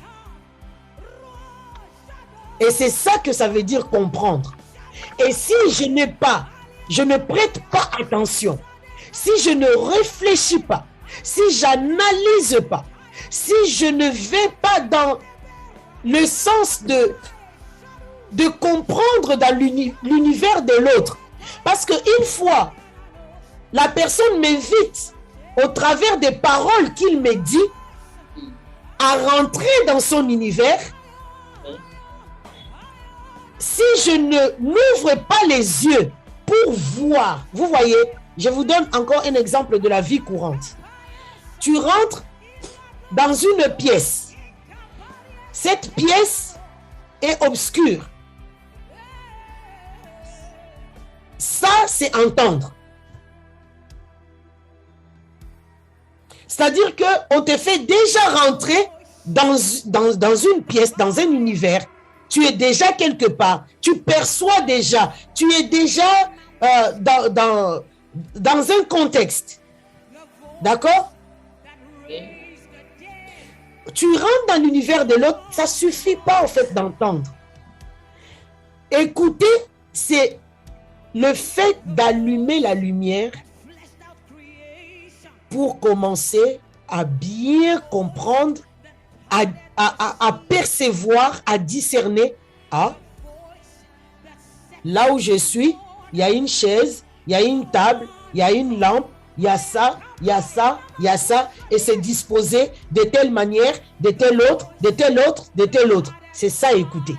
S1: Et c'est ça que ça veut dire comprendre. Et si je ne prête pas attention, si je ne réfléchis pas, si j'analyse pas, si je ne vais pas dans le sens de comprendre dans l'univers de l'autre, parce qu'une fois, la personne m'invite au travers des paroles qu'il me dit à rentrer dans son univers. Si je ne m'ouvre pas les yeux pour voir, vous voyez, je vous donne encore un exemple de la vie courante. Tu rentres dans une pièce. Cette pièce est obscure. Ça, c'est entendre. C'est-à-dire qu'on te fait déjà rentrer dans une pièce, dans un univers. Tu es déjà quelque part. Tu perçois déjà. Tu es déjà dans un contexte. D'accord? Tu rentres dans l'univers de l'autre. Ça ne suffit pas, en fait, d'entendre. Écouter, c'est le fait d'allumer la lumière pour commencer à bien comprendre, à percevoir, à discerner. Ah, là où je suis, il y a une chaise, il y a une table, il y a une lampe, il y a ça, il y a ça, il y a ça, et c'est disposé de telle manière, de telle autre, de telle autre, de telle autre. C'est ça, écouter.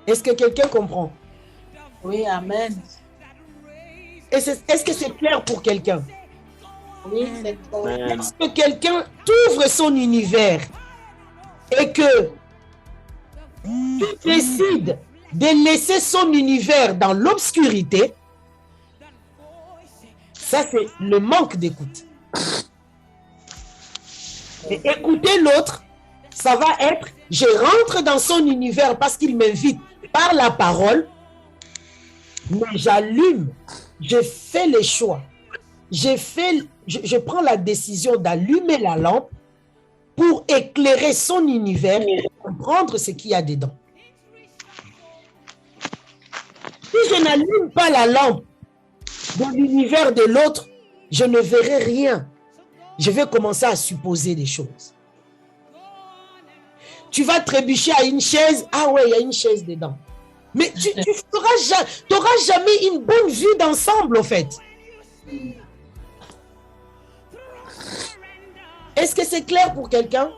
S1: Est-ce que quelqu'un comprend?
S3: Oui, amen.
S1: Est-ce que c'est clair pour quelqu'un?
S3: Oui, c'est clair.
S1: Est-ce que quelqu'un t'ouvre son univers et que tu décides de laisser son univers dans l'obscurité? Ça, c'est le manque d'écoute. Et écouter l'autre, ça va être, je rentre dans son univers parce qu'il m'invite par la parole, mais j'allume, je fais les choix. Je prends la décision d'allumer la lampe pour éclairer son univers et comprendre ce qu'il y a dedans. Si je n'allume pas la lampe dans l'univers de l'autre, je ne verrai rien. Je vais commencer à supposer des choses. Tu vas trébucher à une chaise. Ah ouais, il y a une chaise dedans. Mais tu n'auras jamais une bonne vue d'ensemble, en fait. Est-ce que c'est clair pour quelqu'un?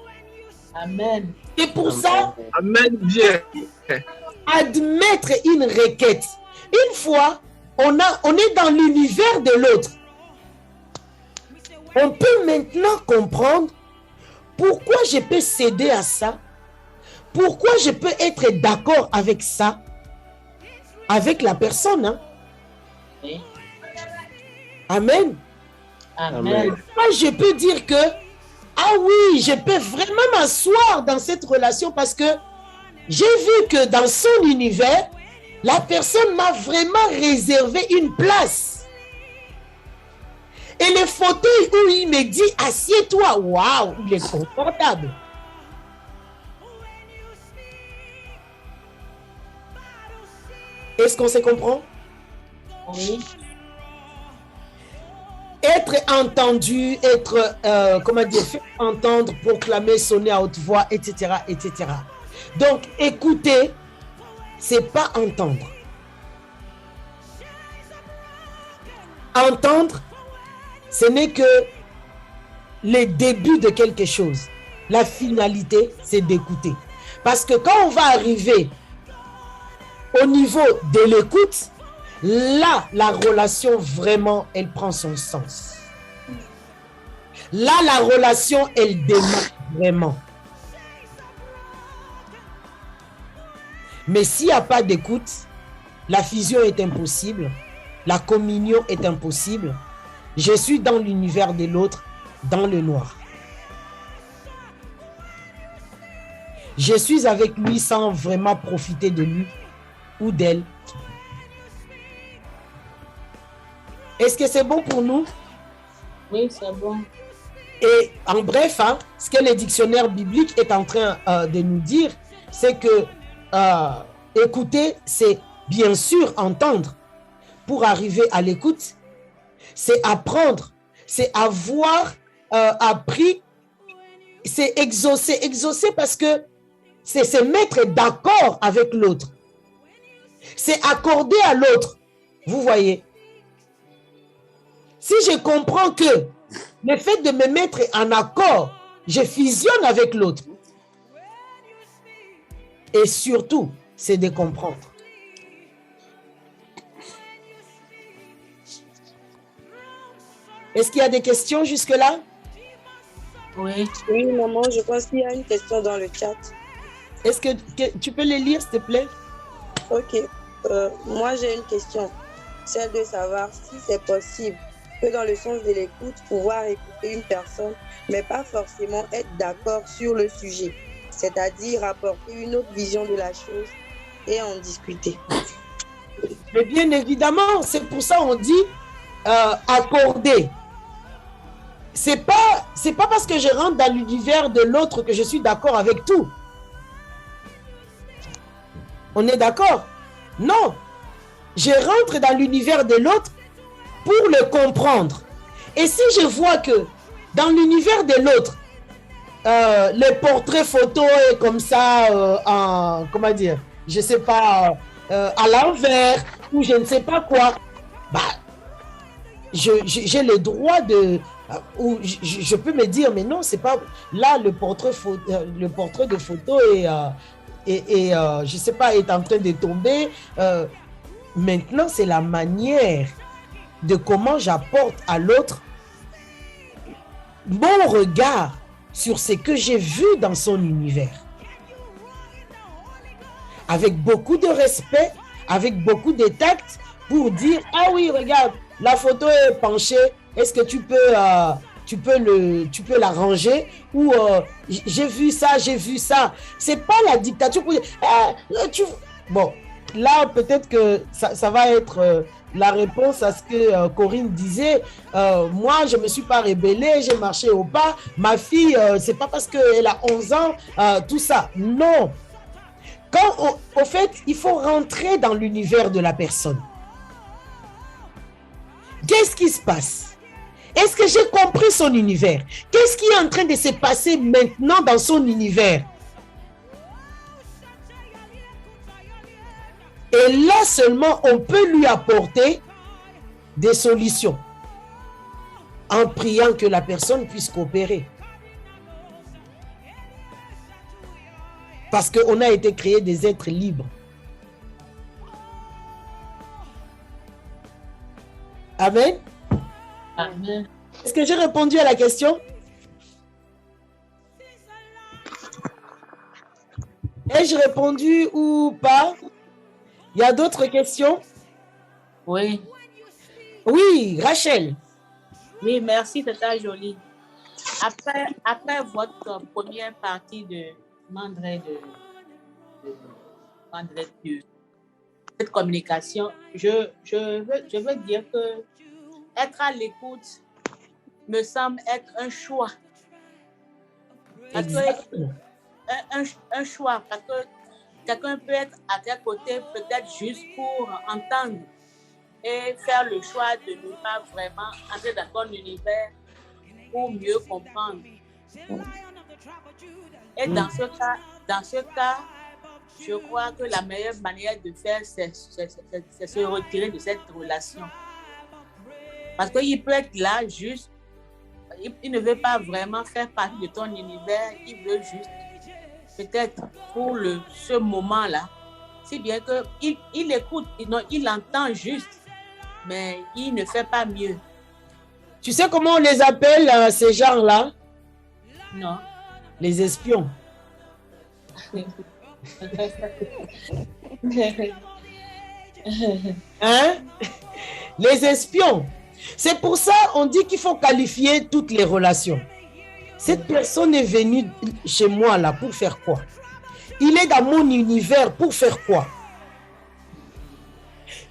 S3: Amen.
S1: Et pour ça,
S7: Amen, bien.
S1: Admettre une requête. Une fois, on est dans l'univers de l'autre. On peut maintenant comprendre pourquoi je peux céder à ça, pourquoi je peux être d'accord avec ça, avec la personne. Hein?
S3: Oui.
S1: Amen.
S3: Amen.
S1: Moi, je peux dire que, ah oui, je peux vraiment m'asseoir dans cette relation parce que j'ai vu que dans son univers, la personne m'a vraiment réservé une place. Et le fauteuil où il me dit, assieds-toi, waouh, il est confortable. Est-ce qu'on se comprend?
S3: Oui.
S1: Être entendu, être, comment dire, fait entendre, proclamer, sonner à haute voix, etc., etc. Donc, écouter, c'est pas entendre. Entendre, ce n'est que le début de quelque chose. La finalité, c'est d'écouter. Parce que quand on va arriver au niveau de l'écoute, là, la relation vraiment, elle prend son sens. Là, la relation, elle démarre vraiment. Mais s'il n'y a pas d'écoute, la fusion est impossible, la communion est impossible. Je suis dans l'univers de l'autre, dans le noir. Je suis avec lui sans vraiment profiter de lui ou d'elle. Est-ce que c'est bon pour nous?
S3: Oui, c'est bon.
S1: Et en bref, hein, ce que le dictionnaire biblique est en train de nous dire, c'est que écouter, c'est bien sûr entendre. Pour arriver à l'écoute, c'est apprendre, c'est avoir appris, c'est exaucer. Exaucer parce que c'est se mettre d'accord avec l'autre. C'est accorder à l'autre. Vous voyez? Si je comprends que le fait de me mettre en accord, je fusionne avec l'autre. Et surtout, c'est de comprendre. Est-ce qu'il y a des questions jusque-là?
S3: Oui.
S11: Oui, maman, je pense qu'il y a une question dans le chat.
S1: Est-ce que tu peux les lire, s'il te plaît?
S11: Ok. Moi, j'ai une question. Celle de savoir si c'est possible que dans le sens de l'écoute, pouvoir écouter une personne, mais pas forcément être d'accord sur le sujet. C'est-à-dire apporter une autre vision de la chose et en discuter.
S1: Mais bien évidemment, c'est pour ça qu'on dit accorder. C'est pas parce que je rentre dans l'univers de l'autre que je suis d'accord avec tout. On est d'accord? Non. Je rentre dans l'univers de l'autre pour le comprendre. Et si je vois que dans l'univers de l'autre, le portrait photo est comme ça, en, comment dire, je sais pas, à l'envers, ou je ne sais pas quoi, bah, j'ai le droit de, ou je peux me dire, mais non, c'est pas, là, le portrait de photo est, je sais pas, est en train de tomber. Maintenant, c'est la manière de comment j'apporte à l'autre mon regard sur ce que j'ai vu dans son univers. Avec beaucoup de respect, avec beaucoup de tact, pour dire, ah oui, regarde, la photo est penchée, est-ce que tu peux l'arranger? Ou j'ai vu ça. C'est pas la dictature pour dire, bon, là, peut-être que ça va être la réponse à ce que Corinne disait. Moi, je ne me suis pas rébellée, j'ai marché au pas. Ma fille, c'est pas parce qu'elle a 11 ans, tout ça. Non. Au fait, il faut rentrer dans l'univers de la personne. Qu'est-ce qui se passe? Est-ce que j'ai compris son univers? Qu'est-ce qui est en train de se passer maintenant dans son univers? Et là seulement, on peut lui apporter des solutions en priant que la personne puisse coopérer. Parce qu'on a été créé des êtres libres. Amen.
S3: Amen.
S1: Est-ce que j'ai répondu à la question? Ai-je répondu ou pas? Il y a d'autres questions?
S3: Oui.
S1: Oui, Rachel.
S3: Oui, merci, Tata Jolie. Après votre première partie de cette communication, je veux dire que être à l'écoute me semble être un choix. Un choix, parce que quelqu'un peut être à tes côtés peut-être juste pour entendre et faire le choix de ne pas vraiment entrer dans ton univers pour mieux comprendre. Et dans ce cas, je crois que la meilleure manière de faire, c'est se retirer de cette relation. Parce qu'il peut être là juste, il ne veut pas vraiment faire partie de ton univers, il veut juste, peut-être pour ce moment-là, si bien qu'il écoute, il entend juste, mais il ne fait pas mieux.
S1: Tu sais comment on les appelle, ces gens-là?
S3: Non.
S1: Les espions. Hein? Les espions. C'est pour ça on dit qu'il faut qualifier toutes les relations. Cette personne est venue chez moi là pour faire quoi? Il est dans mon univers pour faire quoi?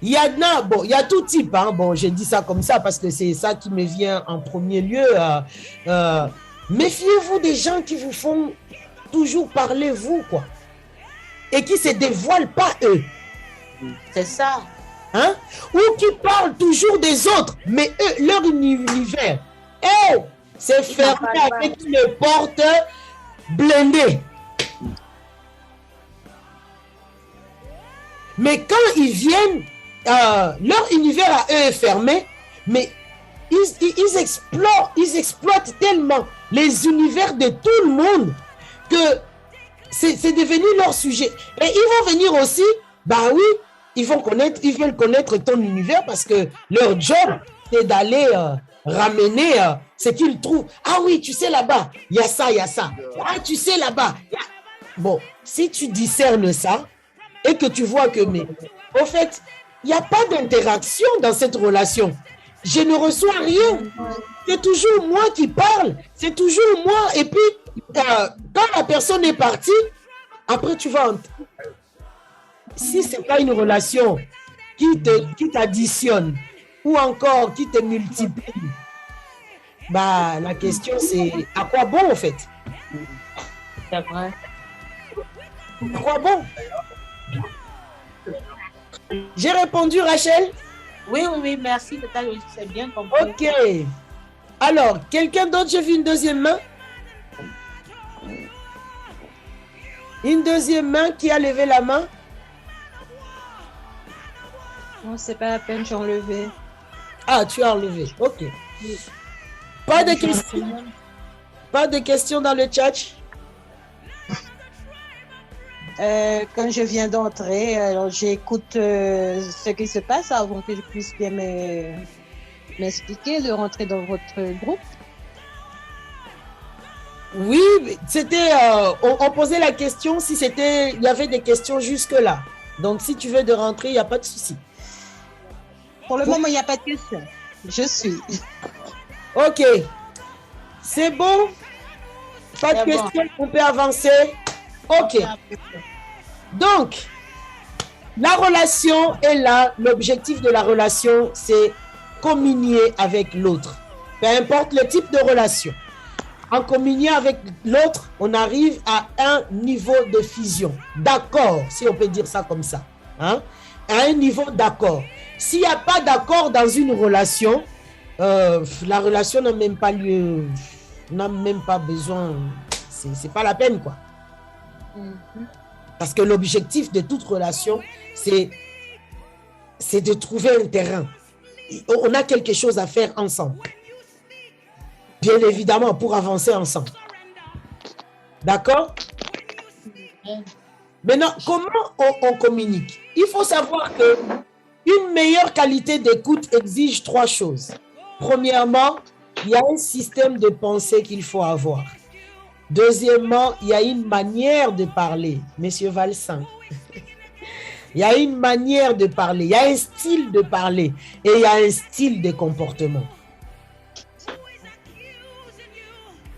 S1: Il y a tout type. Hein? Bon, j'ai dit ça comme ça parce que c'est ça qui me vient en premier lieu. Méfiez-vous des gens qui vous font toujours parler vous, quoi. Et qui se dévoilent pas eux.
S3: C'est ça.
S1: Hein? Ou qui parlent toujours des autres, mais eux, leur univers, c'est fermé avec une porte blindée. Mais quand ils viennent, leur univers à eux est fermé, mais ils exploitent tellement les univers de tout le monde que c'est devenu leur sujet. Et ils vont venir aussi, bah oui, ils veulent connaître ton univers parce que leur job, c'est d'aller ramener ce qu'ils trouvent. Ah oui, tu sais là-bas, il y a ça, il y a ça. Ah, tu sais là-bas. Bon, si tu discernes ça et que tu vois que, mais au fait, il n'y a pas d'interaction dans cette relation. Je ne reçois rien. C'est toujours moi qui parle. C'est toujours moi. Et puis, quand la personne est partie, après tu vas... Si ce n'est pas une relation qui t'additionne ou encore qui te multiplie, bah, la question c'est à quoi bon en fait?
S3: C'est vrai.
S1: À quoi bon? J'ai répondu, Rachel?
S3: Oui, merci. C'est bien compris.
S1: Ok. Alors, quelqu'un d'autre, j'ai vu une deuxième main. Une deuxième main qui a levé la main.
S12: Non, c'est pas la peine, j'ai enlevé.
S1: Ah, tu as enlevé. Ok. Pas de questions. Pas de questions dans le chat.
S12: Quand je viens d'entrer, alors j'écoute ce qui se passe avant que je puisse bien m'expliquer, de rentrer dans votre groupe.
S1: Oui, c'était, on posait la question si c'était, il y avait des questions jusque-là. Donc, si tu veux de rentrer, il n'y a pas de souci.
S12: Pour le moment, il n'y a pas de question. Je suis.
S1: Ok. C'est bon? Pas de questions, on peut avancer. Ok. Donc, la relation est là. L'objectif de la relation, c'est communier avec l'autre. Peu importe le type de relation. En communiant avec l'autre, on arrive à un niveau de fusion. D'accord, si on peut dire ça comme ça. Hein? À un niveau d'accord. S'il n'y a pas d'accord dans une relation, la relation n'a même pas lieu, n'a même pas besoin, c'est pas la peine, quoi. Parce que l'objectif de toute relation, c'est de trouver un terrain. On a quelque chose à faire ensemble. Bien évidemment, pour avancer ensemble. D'accord? Maintenant, comment on communique? Il faut savoir que une meilleure qualité d'écoute exige 3 choses. Premièrement, il y a un système de pensée qu'il faut avoir. Deuxièmement, il y a une manière de parler. Monsieur Valsin. Il y a une manière de parler. Il y a un style de parler. Et il y a un style de comportement.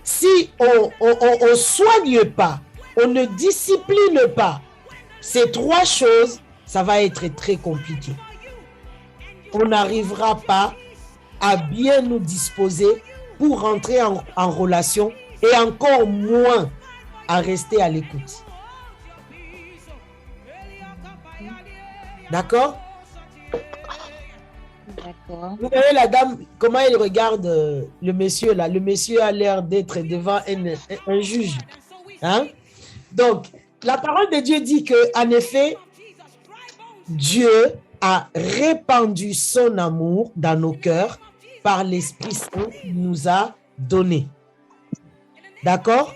S1: Si on ne soigne pas, on ne discipline pas ces 3 choses, ça va être très compliqué. On n'arrivera pas à bien nous disposer pour rentrer en relation et encore moins à rester à l'écoute. D'accord?
S12: D'accord.
S1: Vous voyez la dame, comment elle regarde le monsieur là. Le monsieur a l'air d'être devant un juge. Hein? Donc, la parole de Dieu dit que, en effet, Dieu a répandu son amour dans nos cœurs par l'Esprit Saint qu'il nous a donné. D'accord?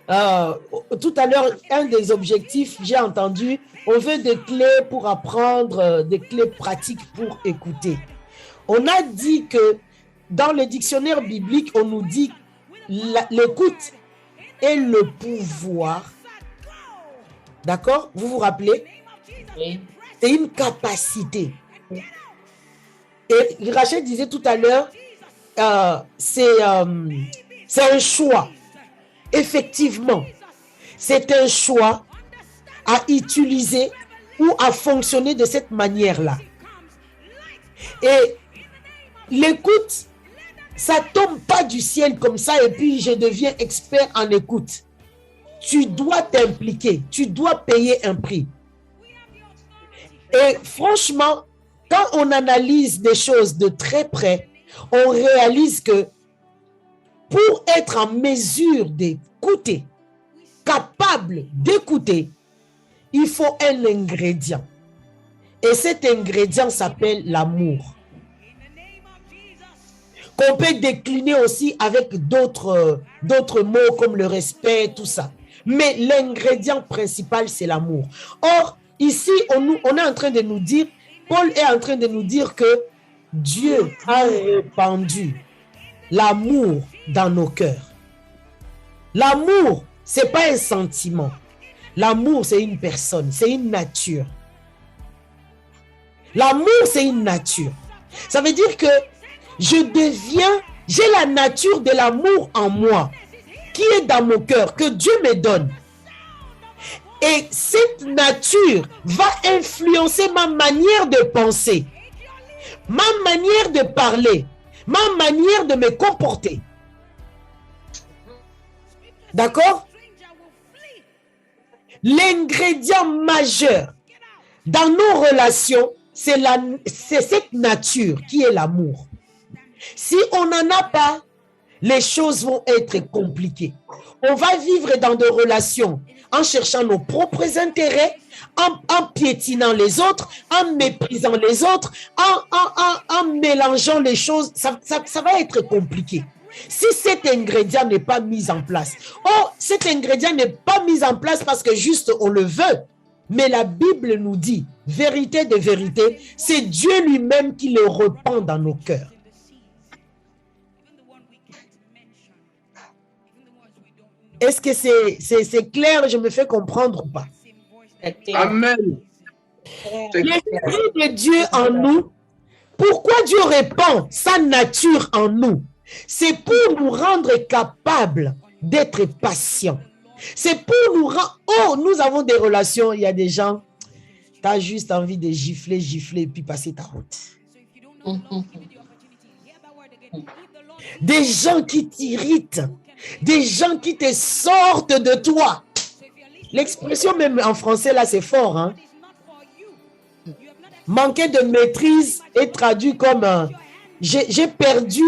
S1: Tout à l'heure, un des objectifs, j'ai entendu, on veut des clés pour apprendre, des clés pratiques pour écouter. On a dit que dans le dictionnaire biblique, on nous dit l'écoute est le pouvoir. D'accord? Vous vous rappelez?
S3: Oui.
S1: C'est une capacité. Et Rachel disait tout à l'heure, c'est un choix. Effectivement, c'est un choix à utiliser ou à fonctionner de cette manière-là. Et l'écoute, ça ne tombe pas du ciel comme ça et puis je deviens expert en écoute. Tu dois t'impliquer, tu dois payer un prix. Et franchement, quand on analyse des choses de très près, on réalise que pour être en mesure d'écouter, capable d'écouter, il faut un ingrédient. Et cet ingrédient s'appelle l'amour. Qu'on peut décliner aussi avec d'autres mots comme le respect, tout ça. Mais l'ingrédient principal, c'est l'amour. Or, ici, on est en train de nous dire, Paul est en train de nous dire que Dieu a répandu l'amour dans nos cœurs. L'amour, ce n'est pas un sentiment. L'amour, c'est une personne, c'est une nature. L'amour, c'est une nature. Ça veut dire que j'ai la nature de l'amour en moi, qui est dans mon cœur, que Dieu me donne. Et cette nature va influencer ma manière de penser, ma manière de parler, ma manière de me comporter. D'accord? L'ingrédient majeur dans nos relations, c'est cette nature qui est l'amour. Si on n'en a pas, les choses vont être compliquées. On va vivre dans des relations en cherchant nos propres intérêts, en piétinant les autres, en méprisant les autres, en mélangeant les choses. Ça va être compliqué. Si cet ingrédient n'est pas mis en place. Oh, cet ingrédient n'est pas mis en place parce que juste on le veut. Mais la Bible nous dit, vérité de vérité, c'est Dieu lui-même qui le répand dans nos cœurs. Est-ce que c'est clair? Je me fais comprendre ou pas?
S7: Amen.
S1: L'Esprit de Dieu en nous, pourquoi Dieu répand sa nature en nous? C'est pour nous rendre capables d'être patients. C'est pour nous rendre... Oh, nous avons des relations, il y a des gens, tu as juste envie de gifler et puis passer ta route. Des gens qui t'irritent, des gens qui te sortent de toi. L'expression même en français, là, c'est fort. Hein? Manquer de maîtrise est traduit comme j'ai perdu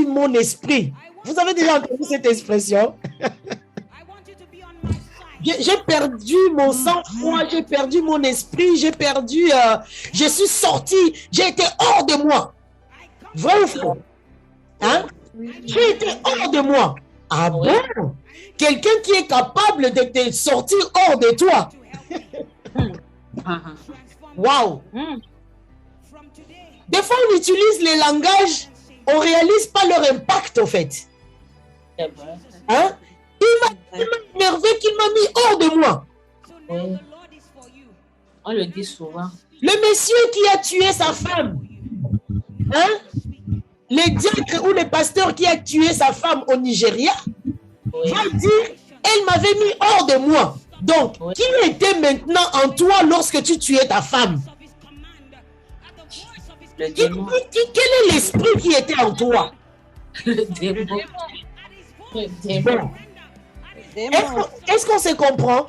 S1: mon esprit. Vous avez déjà entendu cette expression? J'ai perdu mon sang-froid, j'ai perdu mon esprit, je suis sorti, j'ai été hors de moi. Vrai ou faux? Hein? J'ai été hors de moi. Ah bon? Quelqu'un qui est capable de te sortir hors de toi. Waouh! Des fois, on utilise les langages, on ne réalise pas leur impact, au fait. Hein? Il m'a énervé qu'il m'a mis hors de moi.
S3: Oui. On le dit souvent.
S1: Le monsieur qui a tué sa femme, hein? Le diacre ou le pasteur qui a tué sa femme au Nigeria, va dire, elle m'avait mis hors de moi. Donc, qui était maintenant en toi lorsque tu tuais ta femme? Quel est l'esprit qui était en toi?
S3: Le démon.
S1: Bon. Est-ce qu'on se comprend?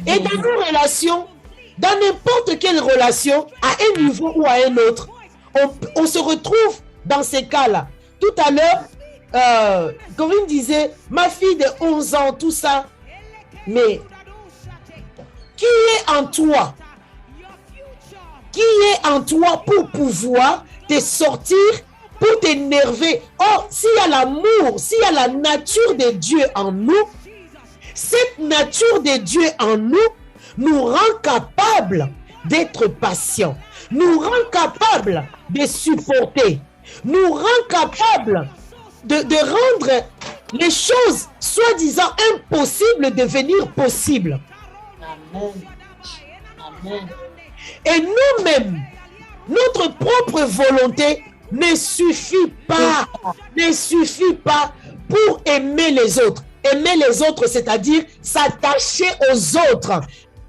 S1: Et dans nos relations, dans n'importe quelle relation, à un niveau ou à un autre, on se retrouve dans ces cas-là. Tout à l'heure, Corinne disait, ma fille de 11 ans, tout ça. Mais qui est en toi? Qui est en toi pour pouvoir te sortir pour t'énerver. Or, s'il y a l'amour, s'il y a la nature de Dieu en nous, cette nature de Dieu en nous rend capable d'être patient, nous rend capable de supporter, nous rend capable de rendre les choses soi-disant impossibles devenir possibles.
S12: Amen. Amen.
S1: Et nous-mêmes, notre propre volonté ne suffit pas pour aimer les autres. Aimer les autres, c'est-à-dire s'attacher aux autres,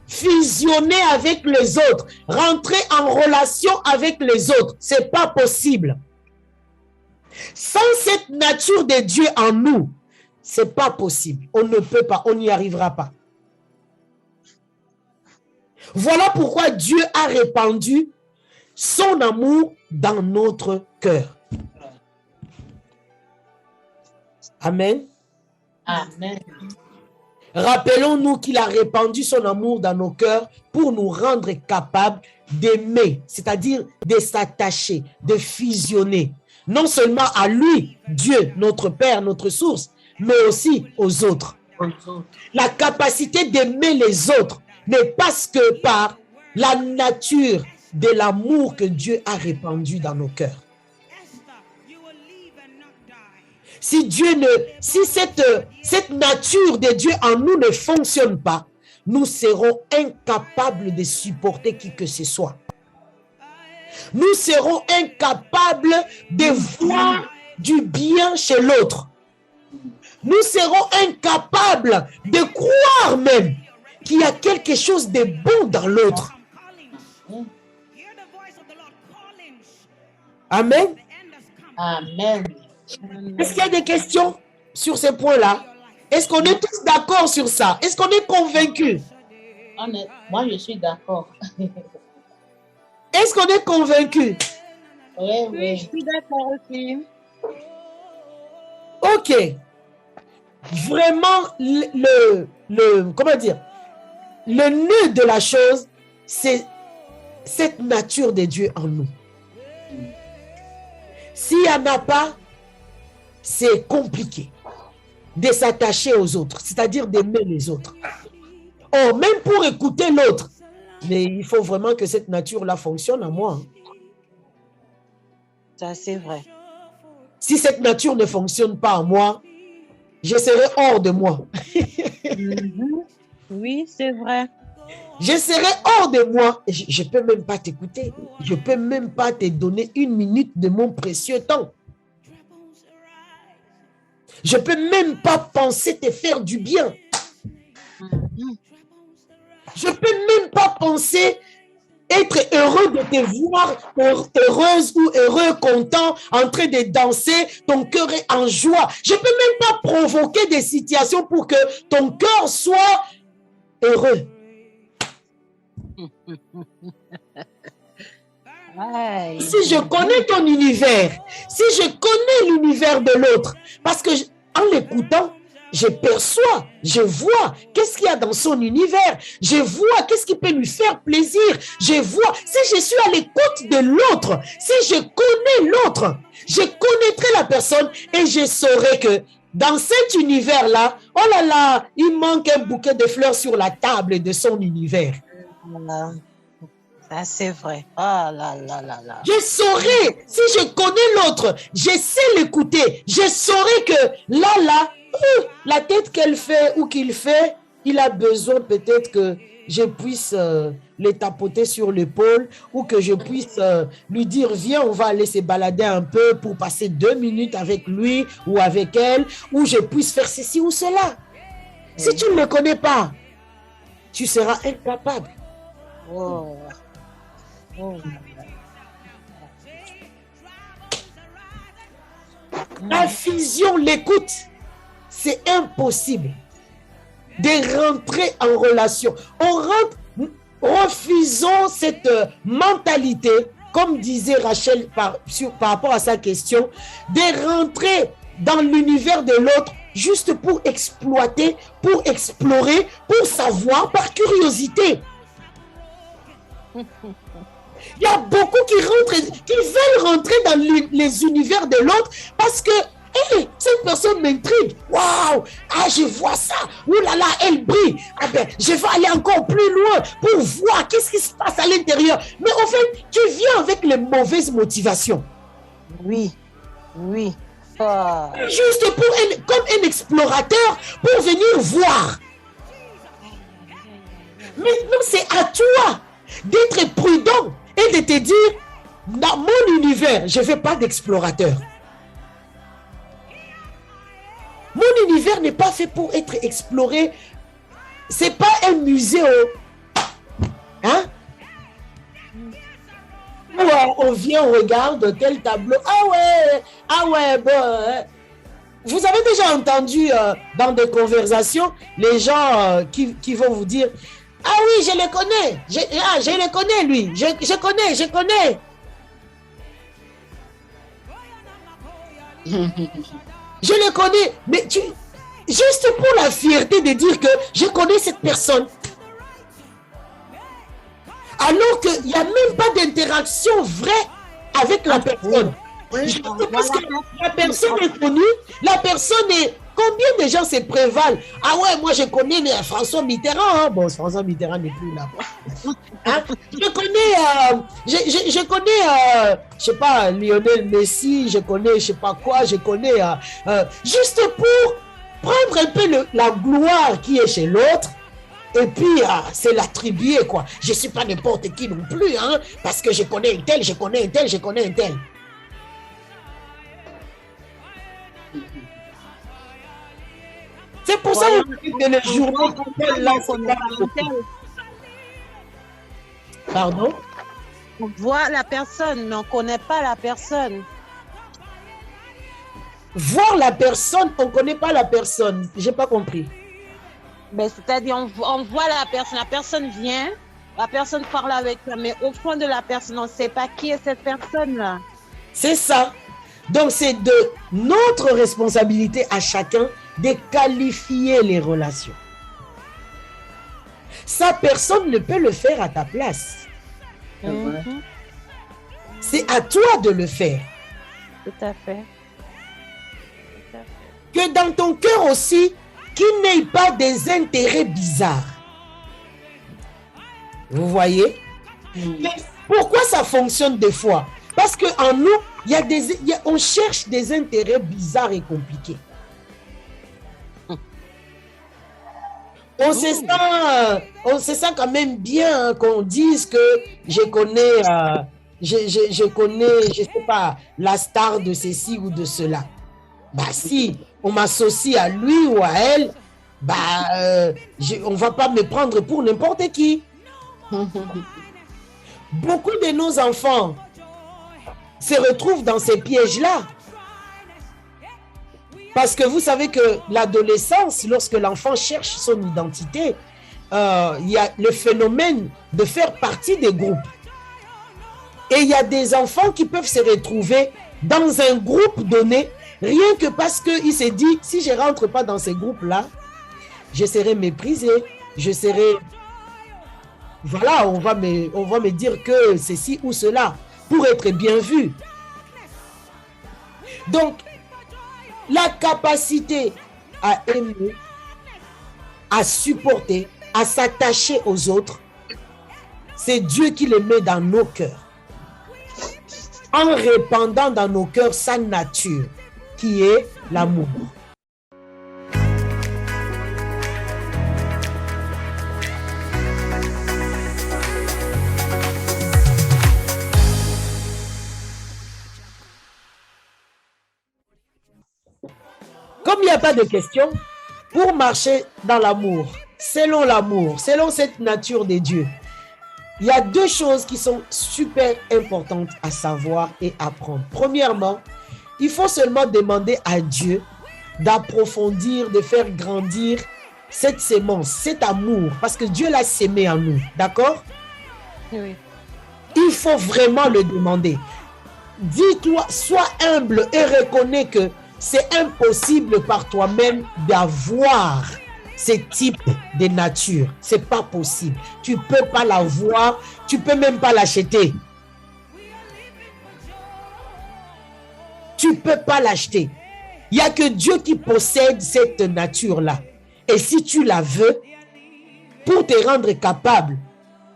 S1: fusionner avec les autres, rentrer en relation avec les autres. C'est pas possible. Sans cette nature de Dieu en nous, c'est pas possible. On ne peut pas, on n'y arrivera pas. Voilà pourquoi Dieu a répandu son amour dans notre cœur. Amen.
S12: Amen.
S1: Rappelons-nous qu'il a répandu son amour dans nos cœurs pour nous rendre capables d'aimer, c'est-à-dire de s'attacher, de fusionner, non seulement à lui, Dieu, notre Père, notre source, mais aussi aux autres. La capacité d'aimer les autres n'est pas que par la nature de l'amour que Dieu a répandu dans nos cœurs. Si cette nature de Dieu en nous ne fonctionne pas, nous serons incapables de supporter qui que ce soit. Nous serons incapables de voir du bien chez l'autre. Nous serons incapables de croire même qu'il y a quelque chose de bon dans l'autre. Amen.
S12: Amen.
S1: Est-ce qu'il y a des questions sur ces points-là? Est-ce qu'on est tous d'accord sur ça? Est-ce qu'on est convaincus?
S12: Moi, je suis d'accord.
S1: Est-ce qu'on est convaincus?
S12: Oui, je suis d'accord aussi.
S1: Ok. Vraiment, comment dire? Le nœud de la chose, c'est cette nature de Dieu en nous. S'il n'y en a pas, c'est compliqué de s'attacher aux autres, c'est-à-dire d'aimer les autres. Or, même pour écouter l'autre, mais il faut vraiment que cette nature-là fonctionne en moi.
S12: Ça, c'est vrai.
S1: Si cette nature ne fonctionne pas en moi, je serai hors de moi.
S12: Oui, c'est vrai.
S1: Je serai hors de moi. Je ne peux même pas t'écouter. Je ne peux même pas te donner une minute de mon précieux temps. Je ne peux même pas penser te faire du bien. Je ne peux même pas penser être heureux de te voir heureuse ou heureux, content, en train de danser, ton cœur est en joie. Je ne peux même pas provoquer des situations pour que ton cœur soit heureux. Si je connais ton univers, si je connais l'univers de l'autre, parce que en l'écoutant, je perçois, je vois qu'est-ce qu'il y a dans son univers, je vois qu'est-ce qui peut lui faire plaisir, je vois, si je suis à l'écoute de l'autre, si je connais l'autre, je connaîtrai la personne et je saurai que dans cet univers-là, oh là là, il manque un bouquet de fleurs sur la table de son univers.
S12: Ça, c'est vrai. Oh là là là là.
S1: Je saurai, si je connais l'autre, je sais l'écouter, je saurai que là, la tête qu'elle fait ou qu'il fait, il a besoin peut-être que je puisse les tapoter sur l'épaule ou que je puisse lui dire, viens, on va aller se balader un peu pour passer 2 minutes avec lui ou avec elle, ou je puisse faire ceci ou cela. Si tu ne me connais pas, tu seras incapable.
S12: Oh. Oh.
S1: La fusion, l'écoute, c'est impossible de rentrer en relation. Refusons cette mentalité, comme disait Rachel par rapport à sa question, de rentrer dans l'univers de l'autre juste pour exploiter, pour explorer, pour savoir par curiosité. Il y a beaucoup qui veulent rentrer dans les univers de l'autre parce que hey, cette personne m'intrigue. Waouh! Ah, je vois ça. Ouh là là, elle brille. Ah ben, je vais aller encore plus loin pour voir qu'est-ce qui se passe à l'intérieur. Mais en fait, tu viens avec les mauvaises motivations.
S12: Oui.
S1: Juste comme un explorateur pour venir voir. Maintenant, c'est à toi d'être prudent et de te dire, dans mon univers, je ne veux pas d'explorateur. Mon univers n'est pas fait pour être exploré. Ce n'est pas un musée. Hein? On vient, on regarde tel tableau. Ah ouais, bon. Vous avez déjà entendu dans des conversations, les gens qui vont vous dire, ah oui, je le connais. Je le connais, lui. Je connais. Je le connais, mais juste pour la fierté de dire que je connais cette personne. Alors qu'il n'y a même pas d'interaction vraie avec la personne. Oui, parce que la personne est connue, la personne est... Combien de gens se prévalent? Ah ouais, moi je connais François Mitterrand. Hein? Bon, François Mitterrand n'est plus là. Hein? Je connais, je sais pas, Lionel Messi, je connais, je sais pas quoi, je connais, juste pour prendre un peu la gloire qui est chez l'autre, et puis c'est l'attribuer, quoi. Je suis pas n'importe qui non plus, hein, parce que je connais un tel, je connais un tel, je connais un tel. C'est pour ça que le journaux Pardon?
S12: On voit la personne, mais on ne connaît pas la personne.
S1: Voir la personne, on ne connaît pas la personne. Je n'ai pas compris.
S12: Ben, c'est-à-dire, on voit la personne vient, la personne parle avec toi, mais au fond de la personne, on ne sait pas qui est cette personne-là.
S1: C'est ça. Donc, c'est de notre responsabilité à chacun de qualifier les relations. Ça, personne ne peut le faire à ta place. C'est à toi de le faire.
S12: Tout à fait.
S1: Que dans ton cœur aussi, qu'il n'ait pas des intérêts bizarres. Vous voyez? Mais pourquoi ça fonctionne des fois? Parce qu'en nous, on cherche des intérêts bizarres et compliqués. On se sent quand même bien qu'on dise que je connais, je sais pas, la star de ceci ou de cela. Bah si on m'associe à lui ou à elle, bah on va pas me prendre pour n'importe qui. Beaucoup de nos enfants se retrouvent dans ces pièges-là. Parce que vous savez que l'adolescence, lorsque l'enfant cherche son identité, il y a le phénomène de faire partie des groupes. Et il y a des enfants qui peuvent se retrouver dans un groupe donné, rien que parce qu'il s'est dit, si je ne rentre pas dans ces groupes-là, je serai méprisé, je serai... Voilà, on va me dire que ceci ou cela, pour être bien vu. Donc, la capacité à aimer, à supporter, à s'attacher aux autres, c'est Dieu qui le met dans nos cœurs. En répandant dans nos cœurs sa nature, qui est l'amour. Comme il n'y a pas de question, pour marcher dans l'amour, selon cette nature de Dieu, il y a deux choses qui sont super importantes à savoir et apprendre. Premièrement, il faut seulement demander à Dieu d'approfondir, de faire grandir cette sémence, cet amour, parce que Dieu l'a sémé en nous, d'accord?
S12: Oui.
S1: Il faut vraiment le demander. Dis-toi, sois humble et reconnais que c'est impossible par toi-même d'avoir ce type de nature. C'est pas possible. Tu peux pas l'avoir, tu peux même pas l'acheter. Tu ne peux pas l'acheter. Il n'y a que Dieu qui possède cette nature-là. Et si tu la veux, pour te rendre capable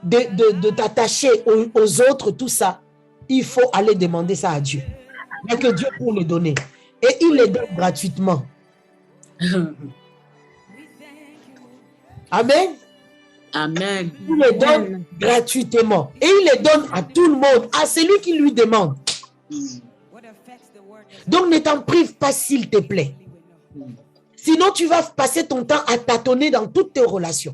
S1: de t'attacher aux autres, tout ça, il faut aller demander ça à Dieu. Il n'y a que Dieu pour le donner. Et il les donne gratuitement. Amen.
S3: Amen.
S1: Il les donne gratuitement. Et il les donne à tout le monde, à celui qui lui demande. Donc ne t'en prive pas, s'il te plaît. Sinon, tu vas passer ton temps à tâtonner dans toutes tes relations.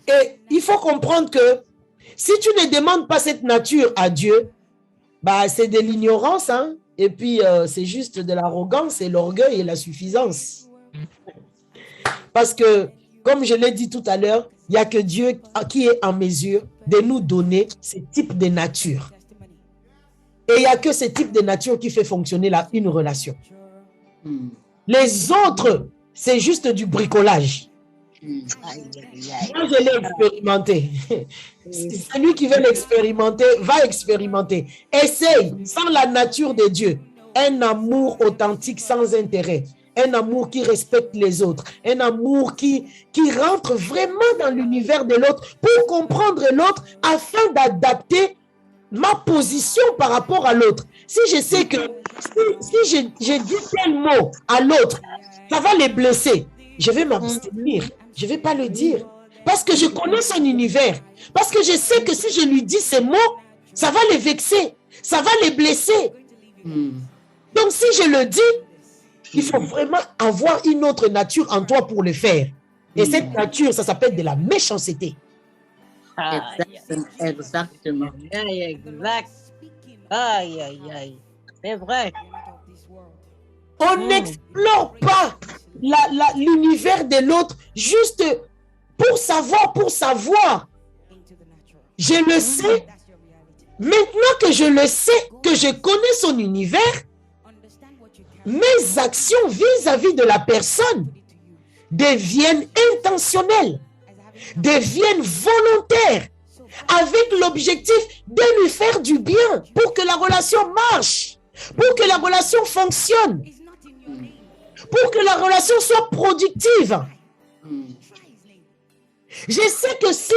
S1: Et il faut comprendre que si tu ne demandes pas cette nature à Dieu, bah, c'est de l'ignorance, hein? Et puis c'est juste de l'arrogance et l'orgueil et la suffisance. Parce que, comme je l'ai dit tout à l'heure, il n'y a que Dieu qui est en mesure de nous donner ce type de nature. Et il n'y a que ce type de nature qui fait fonctionner une relation. Les autres, c'est juste du bricolage. Moi, je l'ai expérimenté. Celui qui veut l'expérimenter, va expérimenter. Essaye, sans la nature de Dieu, un amour authentique sans intérêt. Un amour qui respecte les autres. Un amour qui rentre vraiment dans l'univers de l'autre pour comprendre l'autre afin d'adapter ma position par rapport à l'autre. Si je sais que si je dis tel mot à l'autre, ça va les blesser, je vais m'abstenir. Je ne vais pas le dire. Parce que je connais son univers. Parce que je sais que si je lui dis ces mots, ça va les vexer. Ça va les blesser. Donc si je le dis, il faut vraiment avoir une autre nature en toi pour le faire. Et cette nature, ça s'appelle de la méchanceté.
S3: Exactement.
S12: Exact. Aïe, aïe, aïe. C'est vrai.
S1: On n'explore pas l'univers de l'autre juste pour savoir. Je le sais. Maintenant que je le sais, que je connais son univers, mes actions vis-à-vis de la personne deviennent intentionnelles, deviennent volontaires, avec l'objectif de lui faire du bien pour que la relation marche, pour que la relation fonctionne, pour que la relation soit productive. Je sais que si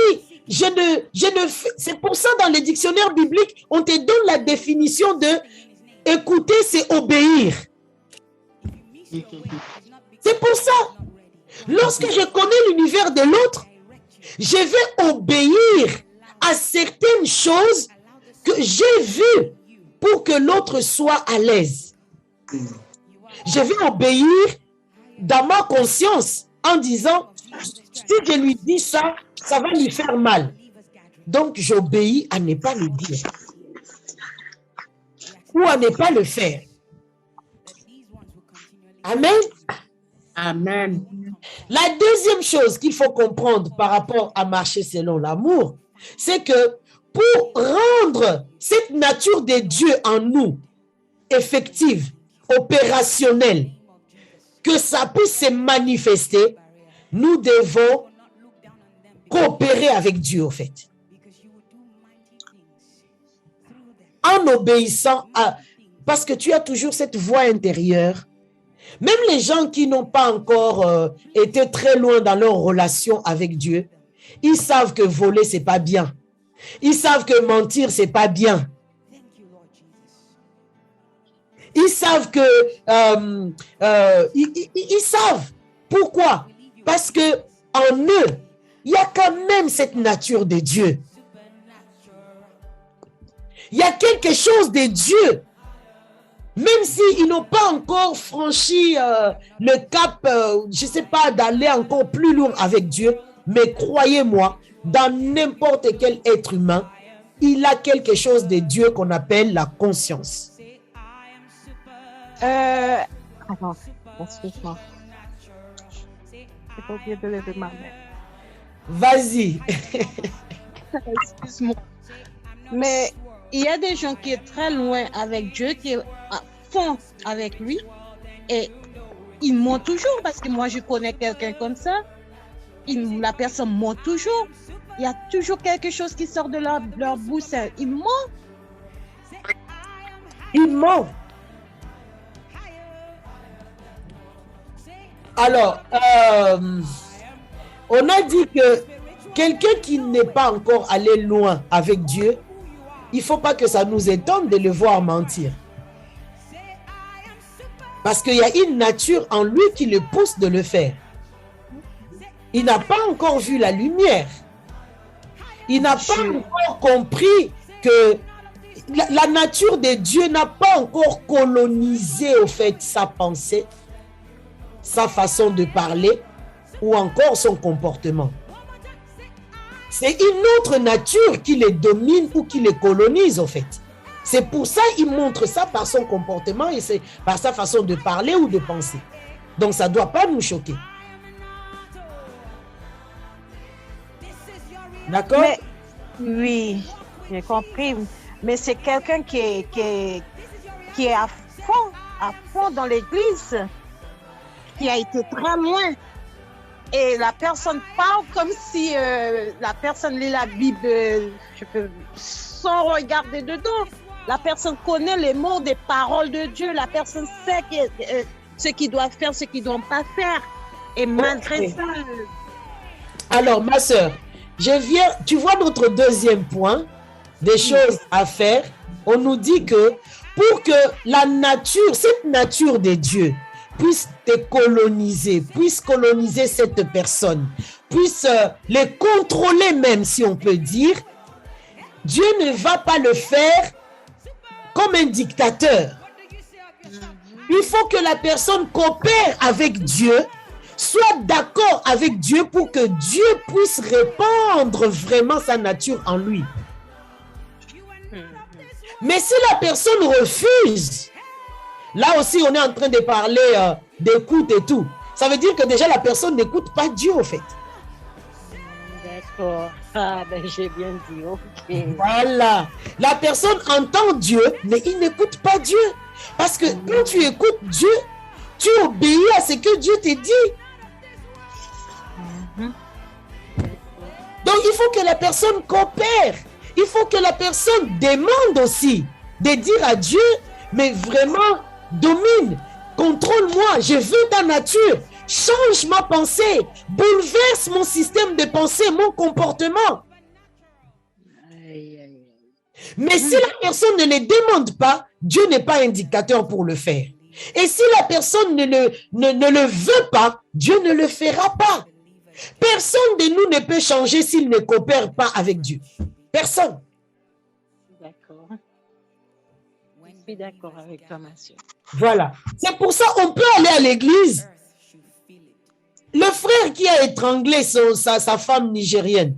S1: je ne fais... C'est pour ça, dans les dictionnaires bibliques, on te donne la définition de écouter, c'est obéir. C'est pour ça. Lorsque je connais l'univers de l'autre, je vais obéir à certaines choses que j'ai vues pour que l'autre soit à l'aise. Je vais obéir dans ma conscience en disant, si je lui dis ça, ça va lui faire mal. Donc, j'obéis à ne pas le dire ou à ne pas le faire. Amen.
S3: Amen.
S1: La deuxième chose qu'il faut comprendre par rapport à marcher selon l'amour, c'est que pour rendre cette nature de Dieu en nous effective, opérationnelle, que ça puisse se manifester, nous devons coopérer avec Dieu, au fait. En obéissant à... Parce que tu as toujours cette voix intérieure. Même les gens qui n'ont pas encore été très loin dans leur relation avec Dieu, ils savent que voler, c'est pas bien. Ils savent que mentir, c'est pas bien. Ils savent que... ils savent. Pourquoi? Parce que en eux, il y a quand même cette nature de Dieu. Il y a quelque chose de Dieu. Même s'ils n'ont pas encore franchi le cap, je ne sais pas, d'aller encore plus loin avec Dieu, mais croyez-moi, dans n'importe quel être humain, il a quelque chose de Dieu qu'on appelle la conscience.
S12: Attends, excuse-moi. J'ai pas oublié de lever ma main.
S1: Vas-y.
S12: Excuse-moi. Mais il y a des gens qui sont très loin avec Dieu, qui sont à fond avec lui, et ils mentent toujours, parce que moi je connais quelqu'un comme ça. La personne ment toujours. il y a toujours quelque chose qui sort de leur bouche. Ils mentent.
S1: Ils mentent. Alors, on a dit que quelqu'un qui n'est pas encore allé loin avec Dieu, il ne faut pas que ça nous étonne de le voir mentir. Parce qu'il y a une nature en lui qui le pousse de le faire. Il n'a pas encore vu la lumière. Il n'a pas encore compris que la nature de Dieu n'a pas encore colonisé au fait sa pensée, sa façon de parler ou encore son comportement. C'est une autre nature qui les domine ou qui les colonise au fait. C'est pour ça qu'il montre ça par son comportement et c'est par sa façon de parler ou de penser. Donc ça ne doit pas nous choquer. D'accord?
S12: Oui, j'ai compris. Mais c'est quelqu'un qui est à fond dans l'église, qui a été très loin. Et la personne parle comme si la personne lit la Bible sans regarder dedans. La personne connaît les mots des paroles de Dieu. La personne sait ce qu'il doit faire, ce qu'il ne doit pas faire. Et malgré ça...
S1: Alors, ma soeur, tu vois notre deuxième point, des choses à faire. On nous dit que pour que la nature, cette nature de Dieu, puisse te coloniser, puisse coloniser cette personne, puisse les contrôler même, si on peut dire, Dieu ne va pas le faire comme un dictateur. Il faut que la personne coopère avec Dieu, soit d'accord avec Dieu pour que Dieu puisse répandre vraiment sa nature en lui. Mais si la personne refuse, là aussi on est en train de parler d'écoute et tout. Ça veut dire que déjà la personne n'écoute pas Dieu au fait.
S12: D'accord. Ah ben j'ai bien dit, ok.
S1: Voilà. La personne entend Dieu, mais il n'écoute pas Dieu. Parce que quand tu écoutes Dieu, tu obéis à ce que Dieu te dit. Donc il faut que la personne coopère. Il faut que la personne demande aussi de dire à Dieu, mais vraiment, domine, contrôle-moi, je veux ta nature, change ma pensée, bouleverse mon système de pensée, mon comportement. Mais si la personne ne le demande pas, Dieu n'est pas indicateur pour le faire. Et si la personne ne le veut pas, Dieu ne le fera pas. Personne de nous ne peut changer s'il ne coopère pas avec Dieu. Personne.
S12: D'accord. Je suis d'accord avec toi, ma soeur.
S1: Voilà. C'est pour ça qu'on peut aller à l'église. Le frère qui a étranglé sa femme nigérienne,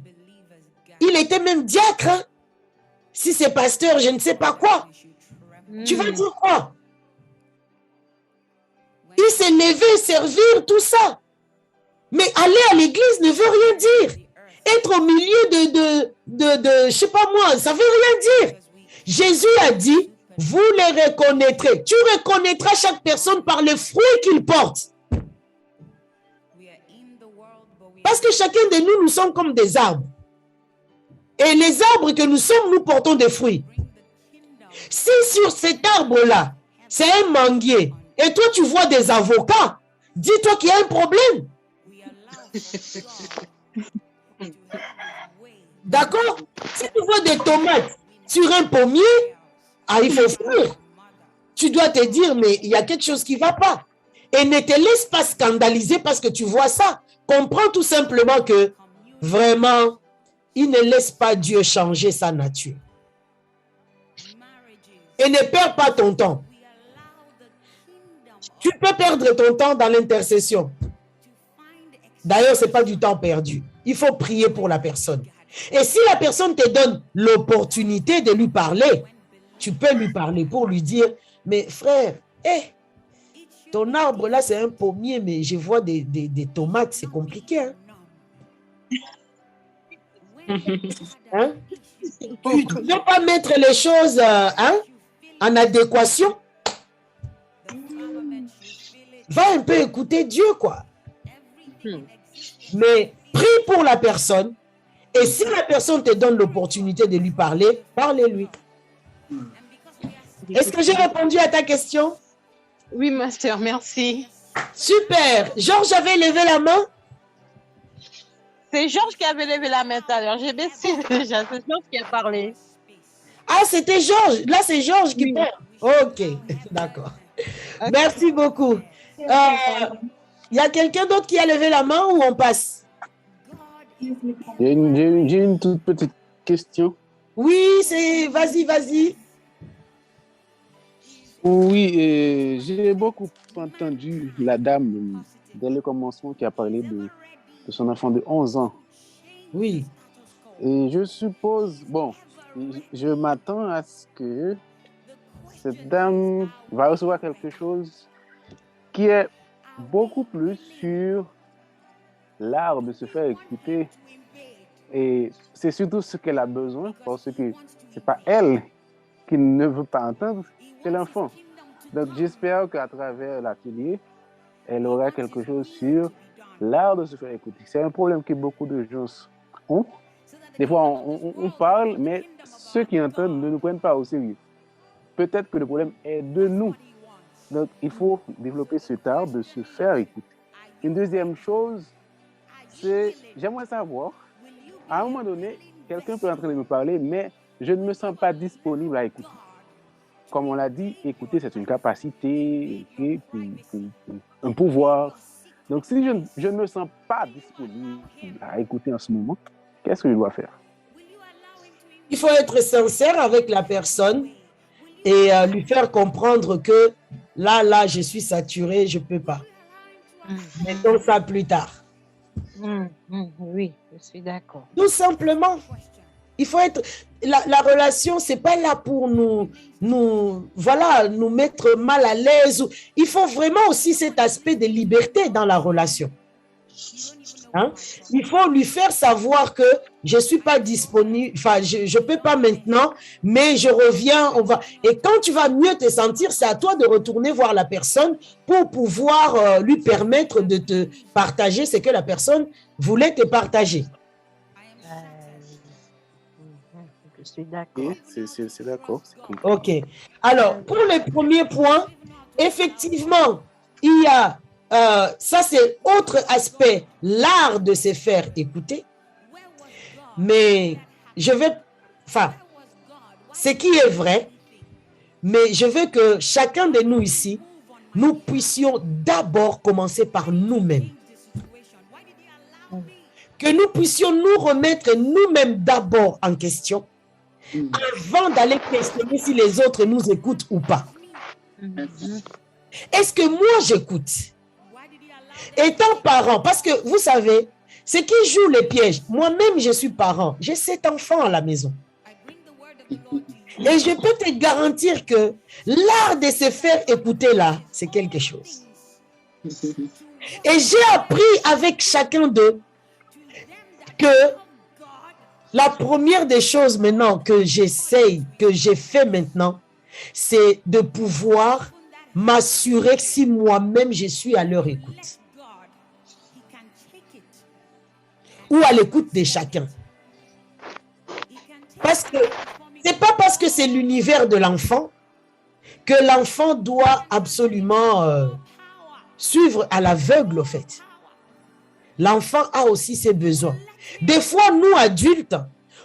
S1: il était même diacre. Hein? Si c'est pasteur, je ne sais pas quoi. Tu vas dire quoi? Il s'est levé, servir, tout ça. Mais aller à l'église ne veut rien dire. Être au milieu de je sais pas moi, ça veut rien dire. Jésus a dit, vous les reconnaîtrez. Tu reconnaîtras chaque personne par les fruits qu'il porte. Parce que chacun de nous, nous sommes comme des arbres. Et les arbres que nous sommes, nous portons des fruits. Si sur cet arbre-là, c'est un manguier, et toi tu vois des avocats, dis-toi qu'il y a un problème. D'accord? Si tu vois des tomates sur un pommier, il faut fuir. Tu dois te dire, mais il y a quelque chose qui ne va pas. Et ne te laisse pas scandaliser parce que tu vois ça. Comprends tout simplement que vraiment, il ne laisse pas Dieu changer sa nature. Et ne perds pas ton temps. Tu peux perdre ton temps dans l'intercession. D'ailleurs, ce n'est pas du temps perdu. Il faut prier pour la personne. Et si la personne te donne l'opportunité de lui parler, tu peux lui parler pour lui dire, mais frère, ton arbre là, c'est un pommier, mais je vois des tomates, c'est compliqué. Hein? Hein? Tu ne peux pas mettre les choses en adéquation. Va un peu écouter Dieu, quoi. Mais prie pour la personne Et si la personne te donne l'opportunité de lui parler, parlez-lui. Est-ce que j'ai répondu à ta question?
S12: Oui, master, merci.
S1: Super. Georges avait levé la main?
S12: C'est Georges qui avait levé la main tout à l'heure. J'ai baissé déjà. C'est Georges qui a parlé.
S1: Ah, c'était Georges. Là, c'est Georges qui parle. OK, d'accord. Okay. Merci beaucoup. Il y a quelqu'un d'autre qui a levé la main ou on passe?
S7: J'ai une toute petite question.
S1: Oui, c'est... Vas-y.
S7: Oui, j'ai beaucoup entendu la dame dès le commencement qui a parlé de son enfant de 11 ans.
S1: Oui.
S7: Et je suppose, bon, je m'attends à ce que cette dame va recevoir quelque chose qui est beaucoup plus sur l'art de se faire écouter. Et c'est surtout ce qu'elle a besoin, parce que c'est pas elle qui ne veut pas entendre, c'est l'enfant. Donc j'espère qu'à travers l'atelier, elle aura quelque chose sur l'art de se faire écouter. C'est un problème que beaucoup de gens ont. Des fois, on parle, mais ceux qui entendent ne nous prennent pas au sérieux. Peut-être que le problème est de nous. Donc, il faut développer cet art de se faire écouter. Une deuxième chose, c'est, j'aimerais savoir, à un moment donné, quelqu'un peut entrer et me parler, mais je ne me sens pas disponible à écouter. Comme on l'a dit, écouter, c'est une capacité, un pouvoir. Donc, si je ne me sens pas disponible à écouter en ce moment, qu'est-ce que je dois faire?
S1: Il faut être sincère avec la personne et lui faire comprendre que là, je suis saturé, je ne peux pas. Mettons ça plus tard.
S12: Oui, je suis d'accord.
S1: Tout simplement. Il faut être... La relation, ce n'est pas là pour nous mettre mal à l'aise. Il faut vraiment aussi cet aspect de liberté dans la relation. Hein? Il faut lui faire savoir que je ne suis pas disponible, enfin, je ne peux pas maintenant, mais je reviens, Et quand tu vas mieux te sentir, c'est à toi de retourner voir la personne pour pouvoir lui permettre de te partager ce que la personne voulait te partager.
S12: Je suis d'accord.
S7: C'est d'accord.
S1: OK. Alors, pour le premier point, effectivement, il y a ça, c'est autre aspect, l'art de se faire écouter. Mais ce qui est vrai, mais je veux que chacun de nous ici, nous puissions d'abord commencer par nous-mêmes. Que nous puissions nous remettre nous-mêmes d'abord en question, avant d'aller questionner si les autres nous écoutent ou pas. Est-ce que moi j'écoute? Étant parent, parce que vous savez, ce qui joue les pièges, moi-même je suis parent, j'ai 7 enfants à la maison. Et je peux te garantir que l'art de se faire écouter là, c'est quelque chose. Et j'ai appris avec chacun d'eux que la première des choses maintenant que j'ai fait maintenant, c'est de pouvoir m'assurer que si moi-même je suis à leur écoute. Ou à l'écoute de chacun. Parce que c'est pas parce que c'est l'univers de l'enfant que l'enfant doit absolument suivre à l'aveugle, au fait. L'enfant a aussi ses besoins. Des fois, nous, adultes,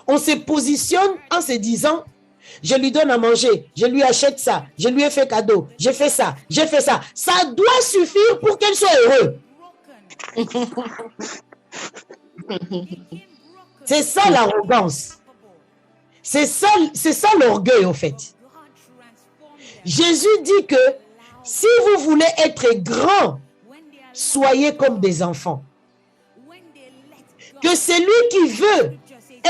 S1: on se positionne en se disant, je lui donne à manger, je lui achète ça, je lui ai fait cadeau, j'ai fait ça, j'ai fait ça. Ça doit suffire pour qu'elle soit heureuse. C'est ça l'arrogance. C'est ça l'orgueil, au fait. Jésus dit que si vous voulez être grand, soyez comme des enfants. Que celui qui veut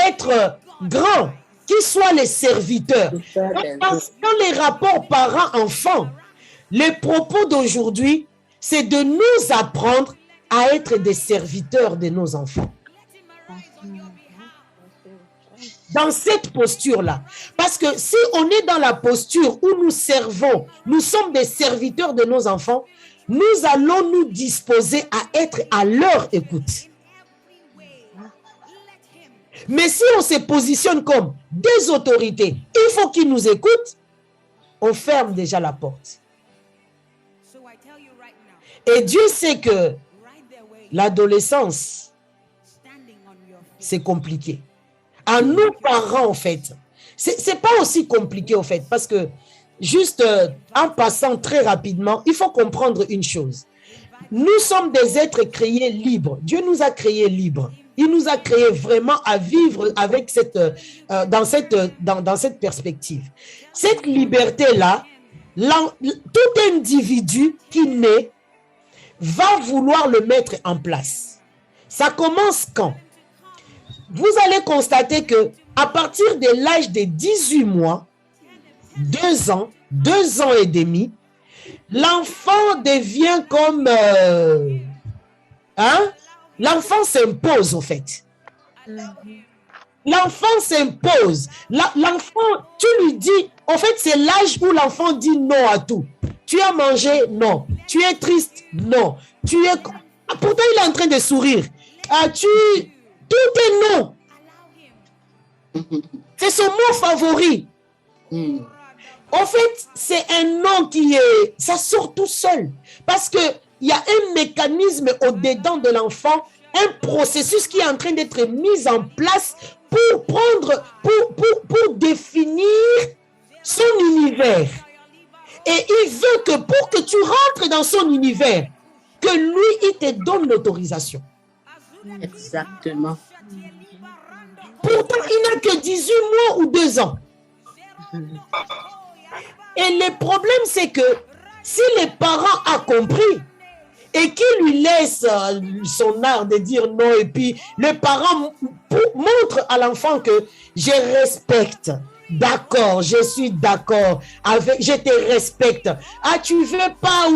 S1: être grand, qu'il soit les serviteurs. Dans les rapports parents-enfants, les propos d'aujourd'hui, c'est de nous apprendre à être des serviteurs de nos enfants. Dans cette posture-là. Parce que si on est dans la posture où nous servons, nous sommes des serviteurs de nos enfants, nous allons nous disposer à être à leur écoute. Mais si on se positionne comme des autorités, il faut qu'ils nous écoutent, on ferme déjà la porte. Et Dieu sait que l'adolescence, c'est compliqué. À nos parents, en fait, c'est pas aussi compliqué, en fait, parce que juste en passant très rapidement, il faut comprendre une chose. Nous sommes des êtres créés libres. Dieu nous a créés libres. Il nous a créés vraiment à vivre avec dans cette perspective. Cette liberté-là, tout individu qui naît va vouloir le mettre en place. Ça commence quand? Vous allez constater que à partir de l'âge de 18 mois, 2 ans, 2 ans et demi, l'enfant devient comme... L'enfant s'impose, en fait. L'enfant s'impose. L'enfant, tu lui dis... En fait, c'est l'âge où l'enfant dit non à tout. Tu as mangé? Non. Tu es triste? Non. Pourtant, il est en train de sourire. Tout est non. C'est son mot favori. En fait, c'est un non ça sort tout seul. Parce qu'il y a un mécanisme au-dedans de l'enfant, un processus qui est en train d'être mis en place pour définir son univers. Et il veut que pour que tu rentres dans son univers, que lui, il te donne l'autorisation.
S3: Exactement.
S1: Pourtant, il n'a que 18 mois ou 2 ans. Et le problème, c'est que si les parents ont compris et qu'ils lui laissent son art de dire non, et puis les parents montrent à l'enfant que je respecte, d'accord, je suis d'accord, je te respecte. Tu veux pas...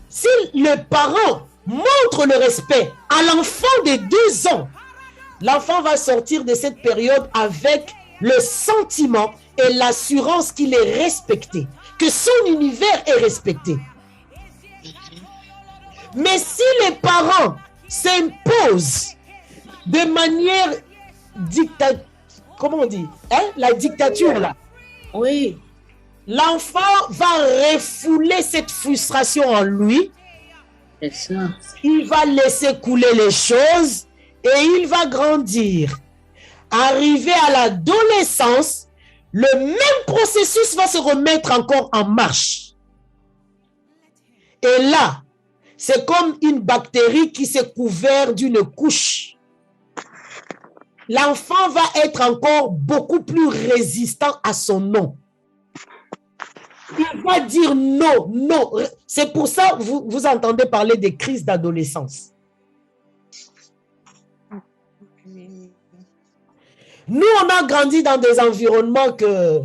S1: Si le parent montre le respect à l'enfant de 2 ans, l'enfant va sortir de cette période avec le sentiment et l'assurance qu'il est respecté, que son univers est respecté. Mais si les parents s'imposent de manière comment on dit, la dictature là,
S3: oui,
S1: l'enfant va refouler cette frustration en lui.
S3: C'est ça.
S1: Il va laisser couler les choses et il va grandir. Arrivé à l'adolescence, le même processus va se remettre encore en marche. Et là, c'est comme une bactérie qui s'est couverte d'une couche. L'enfant va être encore beaucoup plus résistant à son non. Il va dire non, non. C'est pour ça que vous entendez parler des crises d'adolescence. Nous, on a grandi dans des environnements que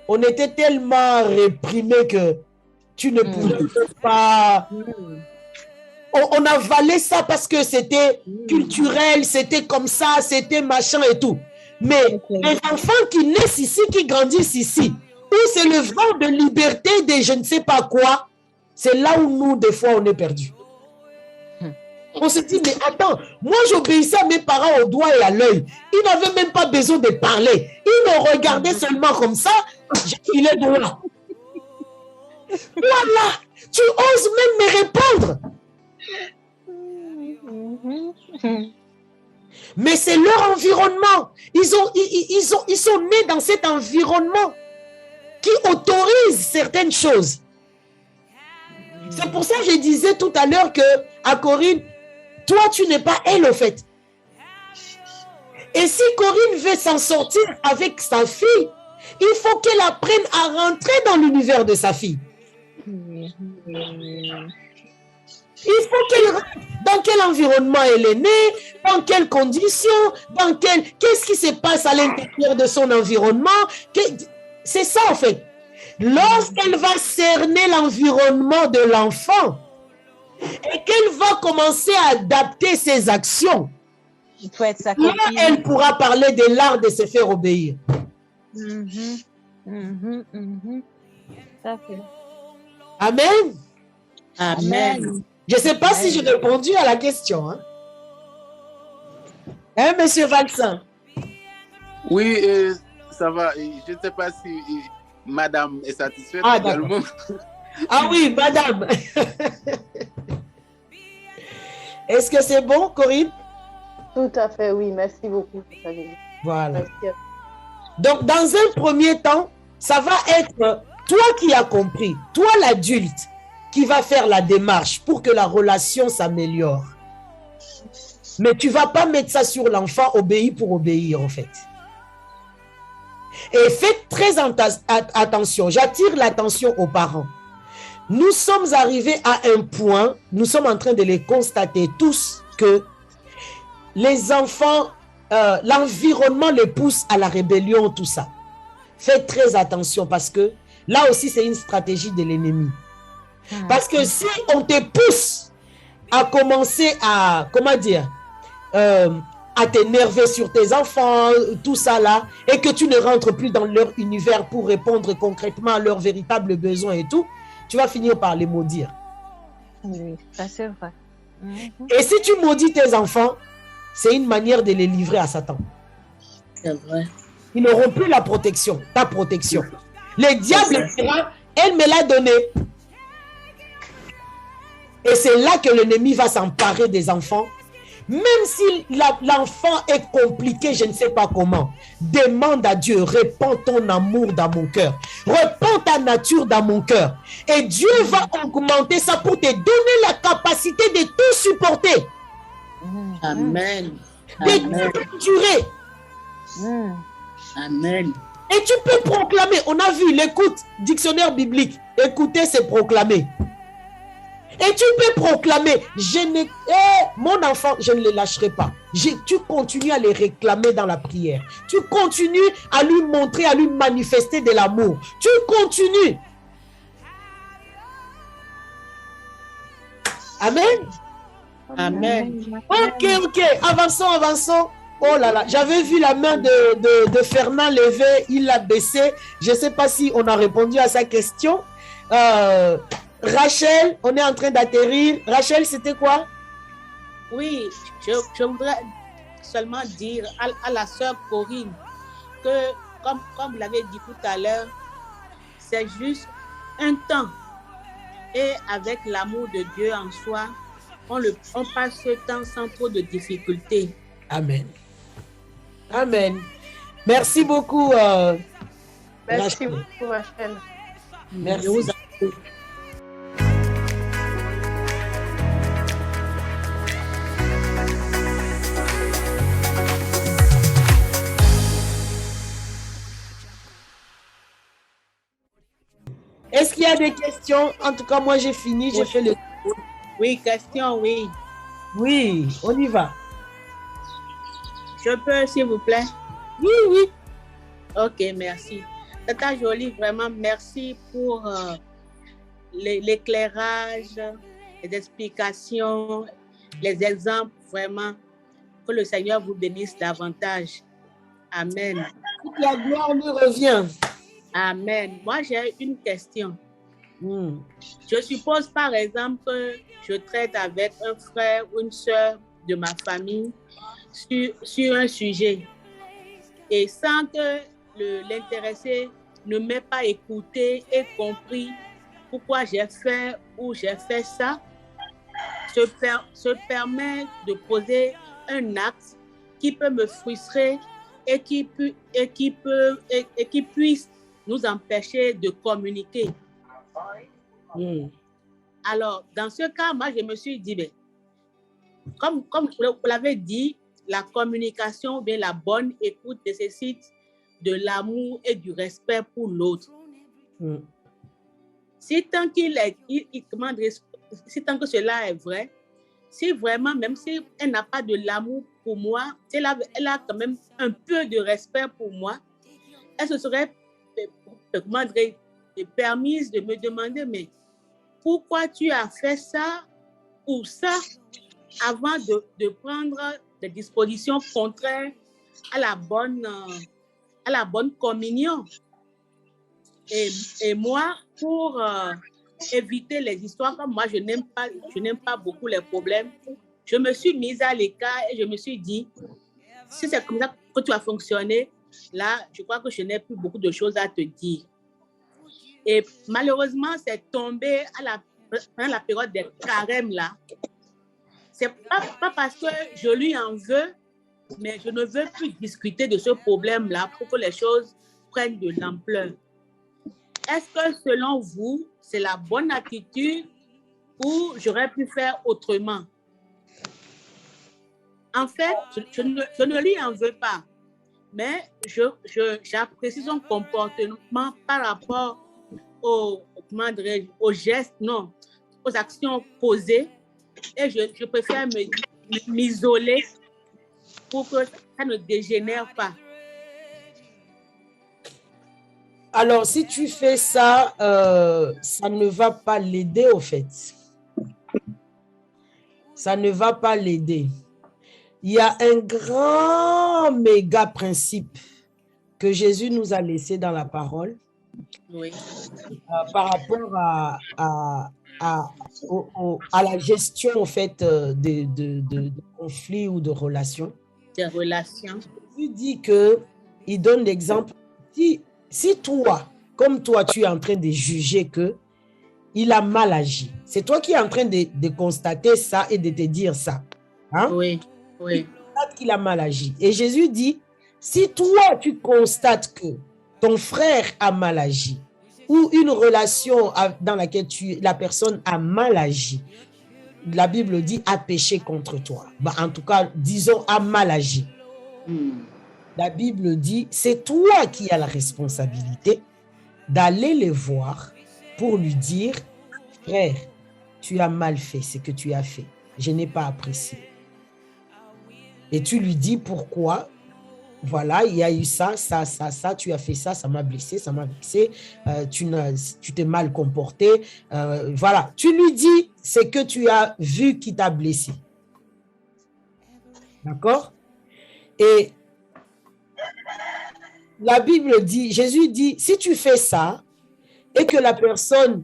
S1: on était tellement réprimés que tu ne pouvais pas... On avalait ça parce que c'était culturel, c'était comme ça, c'était machin et tout. Mais les enfants qui naissent ici, qui grandissent ici, où c'est le vent de liberté, de je ne sais pas quoi, c'est là où nous, des fois, on est perdus. On se dit, mais attends, moi j'obéissais à mes parents au doigt et à l'œil. Ils n'avaient même pas besoin de parler. Ils me regardaient seulement comme ça, il est droit. Voilà, tu oses même me répondre. Mais c'est leur environnement. Ils sont nés dans cet environnement qui autorise certaines choses. C'est pour ça que je disais tout à l'heure que à Corinne, toi, tu n'es pas elle, au fait. Et si Corinne veut s'en sortir avec sa fille, il faut qu'elle apprenne à rentrer dans l'univers de sa fille. Il faut qu'elle rentre. Dans quel environnement elle est née, dans quelles conditions, qu'est-ce qui se passe à l'intérieur de son environnement. C'est ça, en fait. Lorsqu'elle va cerner l'environnement de l'enfant, et qu'elle va commencer à adapter ses actions, là, elle pourra parler de l'art de se faire obéir. Amen.
S3: Amen.
S1: Je ne sais pas si j'ai répondu à la question. Hein, Monsieur Valsin?
S7: Oui, ça va. Je ne sais pas si madame est satisfaite également.
S1: Ah oui, madame. Est-ce que c'est bon, Corinne?
S5: Tout à fait, oui. Merci beaucoup.
S1: Voilà.
S5: Merci.
S1: Donc, dans un premier temps, ça va être toi qui as compris, toi l'adulte, qui va faire la démarche pour que la relation s'améliore. Mais tu ne vas pas mettre ça sur l'enfant, obéir pour obéir, en fait. Et faites très attention. J'attire l'attention aux parents. Nous sommes arrivés à un point, nous sommes en train de les constater tous, que les enfants, l'environnement les pousse à la rébellion, tout ça. Faites très attention parce que là aussi, c'est une stratégie de l'ennemi. Parce que si on te pousse à commencer à, comment dire, à t'énerver sur tes enfants, tout ça là, et que tu ne rentres plus dans leur univers pour répondre concrètement à leurs véritables besoins et tout, tu vas finir par les maudire.
S12: Oui, ça c'est vrai.
S1: Et si tu maudis tes enfants, c'est une manière de les livrer à Satan.
S3: C'est vrai.
S1: Ils n'auront plus la protection, ta protection. Le diable dira, elle me l'a donné. Et c'est là que l'ennemi va s'emparer des enfants. Même si l'enfant est compliqué, je ne sais pas comment, demande à Dieu, répands ton amour dans mon cœur, répands ta nature dans mon cœur. Et Dieu va augmenter ça pour te donner la capacité de tout supporter.
S3: Amen.
S1: De tout endurer.
S3: Amen.
S1: Et tu peux proclamer, on a vu l'écoute, dictionnaire biblique, écouter c'est proclamer. Et tu peux proclamer, mon enfant, je ne le lâcherai pas. Tu continues à les réclamer dans la prière. Tu continues à lui montrer, à lui manifester de l'amour. Tu continues. Amen.
S3: Amen.
S1: Ok. Avançons. Oh là là, j'avais vu la main de Fernand lever, il l'a baissé. Je ne sais pas si on a répondu à sa question. Rachel, on est en train d'atterrir. Rachel, c'était quoi?
S3: Oui, je voudrais seulement dire à la sœur Corinne que, comme vous l'avez dit tout à l'heure, c'est juste un temps. Et avec l'amour de Dieu en soi, on passe ce temps sans trop de difficultés.
S1: Amen. Amen. Merci beaucoup.
S5: Merci beaucoup, Rachel.
S1: Merci. Est-ce qu'il y a des questions? En tout cas, moi, j'ai fini. J'ai fait le...
S3: Oui, question, oui.
S1: Oui, on y va.
S3: Je peux, s'il vous plaît?
S1: Oui.
S3: Ok, merci. Tata Jolie, vraiment, merci pour l'éclairage, les explications, les exemples, vraiment. Que le Seigneur vous bénisse davantage. Amen.
S1: Toute la gloire lui revient.
S3: Amen. Moi, j'ai une question. Je suppose, par exemple, que je traite avec un frère ou une soeur de ma famille sur un sujet. Et sans que l'intéressé ne m'ait pas écouté et compris pourquoi j'ai fait ou j'ai fait ça, se permet de poser un acte qui peut me frustrer et qui puisse nous empêcher de communiquer. Alors, dans ce cas, moi, je me suis dit, ben, comme vous l'avez dit, la communication, bien la bonne écoute nécessite de l'amour et du respect pour l'autre. Si tant que cela est vrai, si vraiment, même si elle n'a pas de l'amour pour moi, si elle a quand même un peu de respect pour moi, elle se serait permise de me demander, mais pourquoi tu as fait ça ou ça avant de prendre des dispositions contraires à la bonne communion. Et moi, pour éviter les histoires, comme moi, je n'aime pas beaucoup les problèmes, je me suis mise à l'écart et je me suis dit, si c'est comme ça que tu as fonctionné, là, je crois que je n'ai plus beaucoup de choses à te dire. Et malheureusement, c'est tombé pendant la période des carèmes là. C'est pas parce que je lui en veux, mais je ne veux plus discuter de ce problème-là pour que les choses prennent de l'ampleur. Est-ce que selon vous, c'est la bonne attitude ou j'aurais pu faire autrement? En fait, je ne lui en veux pas, mais j'apprécie son comportement par rapport aux gestes, non, aux actions posées, et je préfère m'isoler pour que ça ne dégénère pas.
S1: Alors, si tu fais ça, ça ne va pas l'aider au fait. Ça ne va pas l'aider. Il y a un grand méga principe que Jésus nous a laissé dans la parole.
S3: Oui.
S1: Par rapport à la gestion en fait de conflits ou de relations.
S3: Des relations.
S1: Il dit il donne l'exemple. Si toi, comme toi, tu es en train de juger qu'il a mal agi, c'est toi qui es en train de constater ça et de te dire ça. Hein?
S3: Oui, oui.
S1: Tu constates qu'il a mal agi. Et Jésus dit, si toi, tu constates que ton frère a mal agi ou une relation dans laquelle la personne a mal agi, la Bible dit a péché contre toi. En tout cas, disons a mal agi. La Bible dit, c'est toi qui as la responsabilité d'aller le voir pour lui dire, frère, tu as mal fait ce que tu as fait. Je n'ai pas apprécié. Et tu lui dis pourquoi. Voilà, il y a eu ça, tu as fait ça, ça m'a blessé, tu t'es mal comporté. Voilà, tu lui dis ce que tu as vu qui t'a blessé. D'accord? Et la Bible dit, Jésus dit, si tu fais ça et que la personne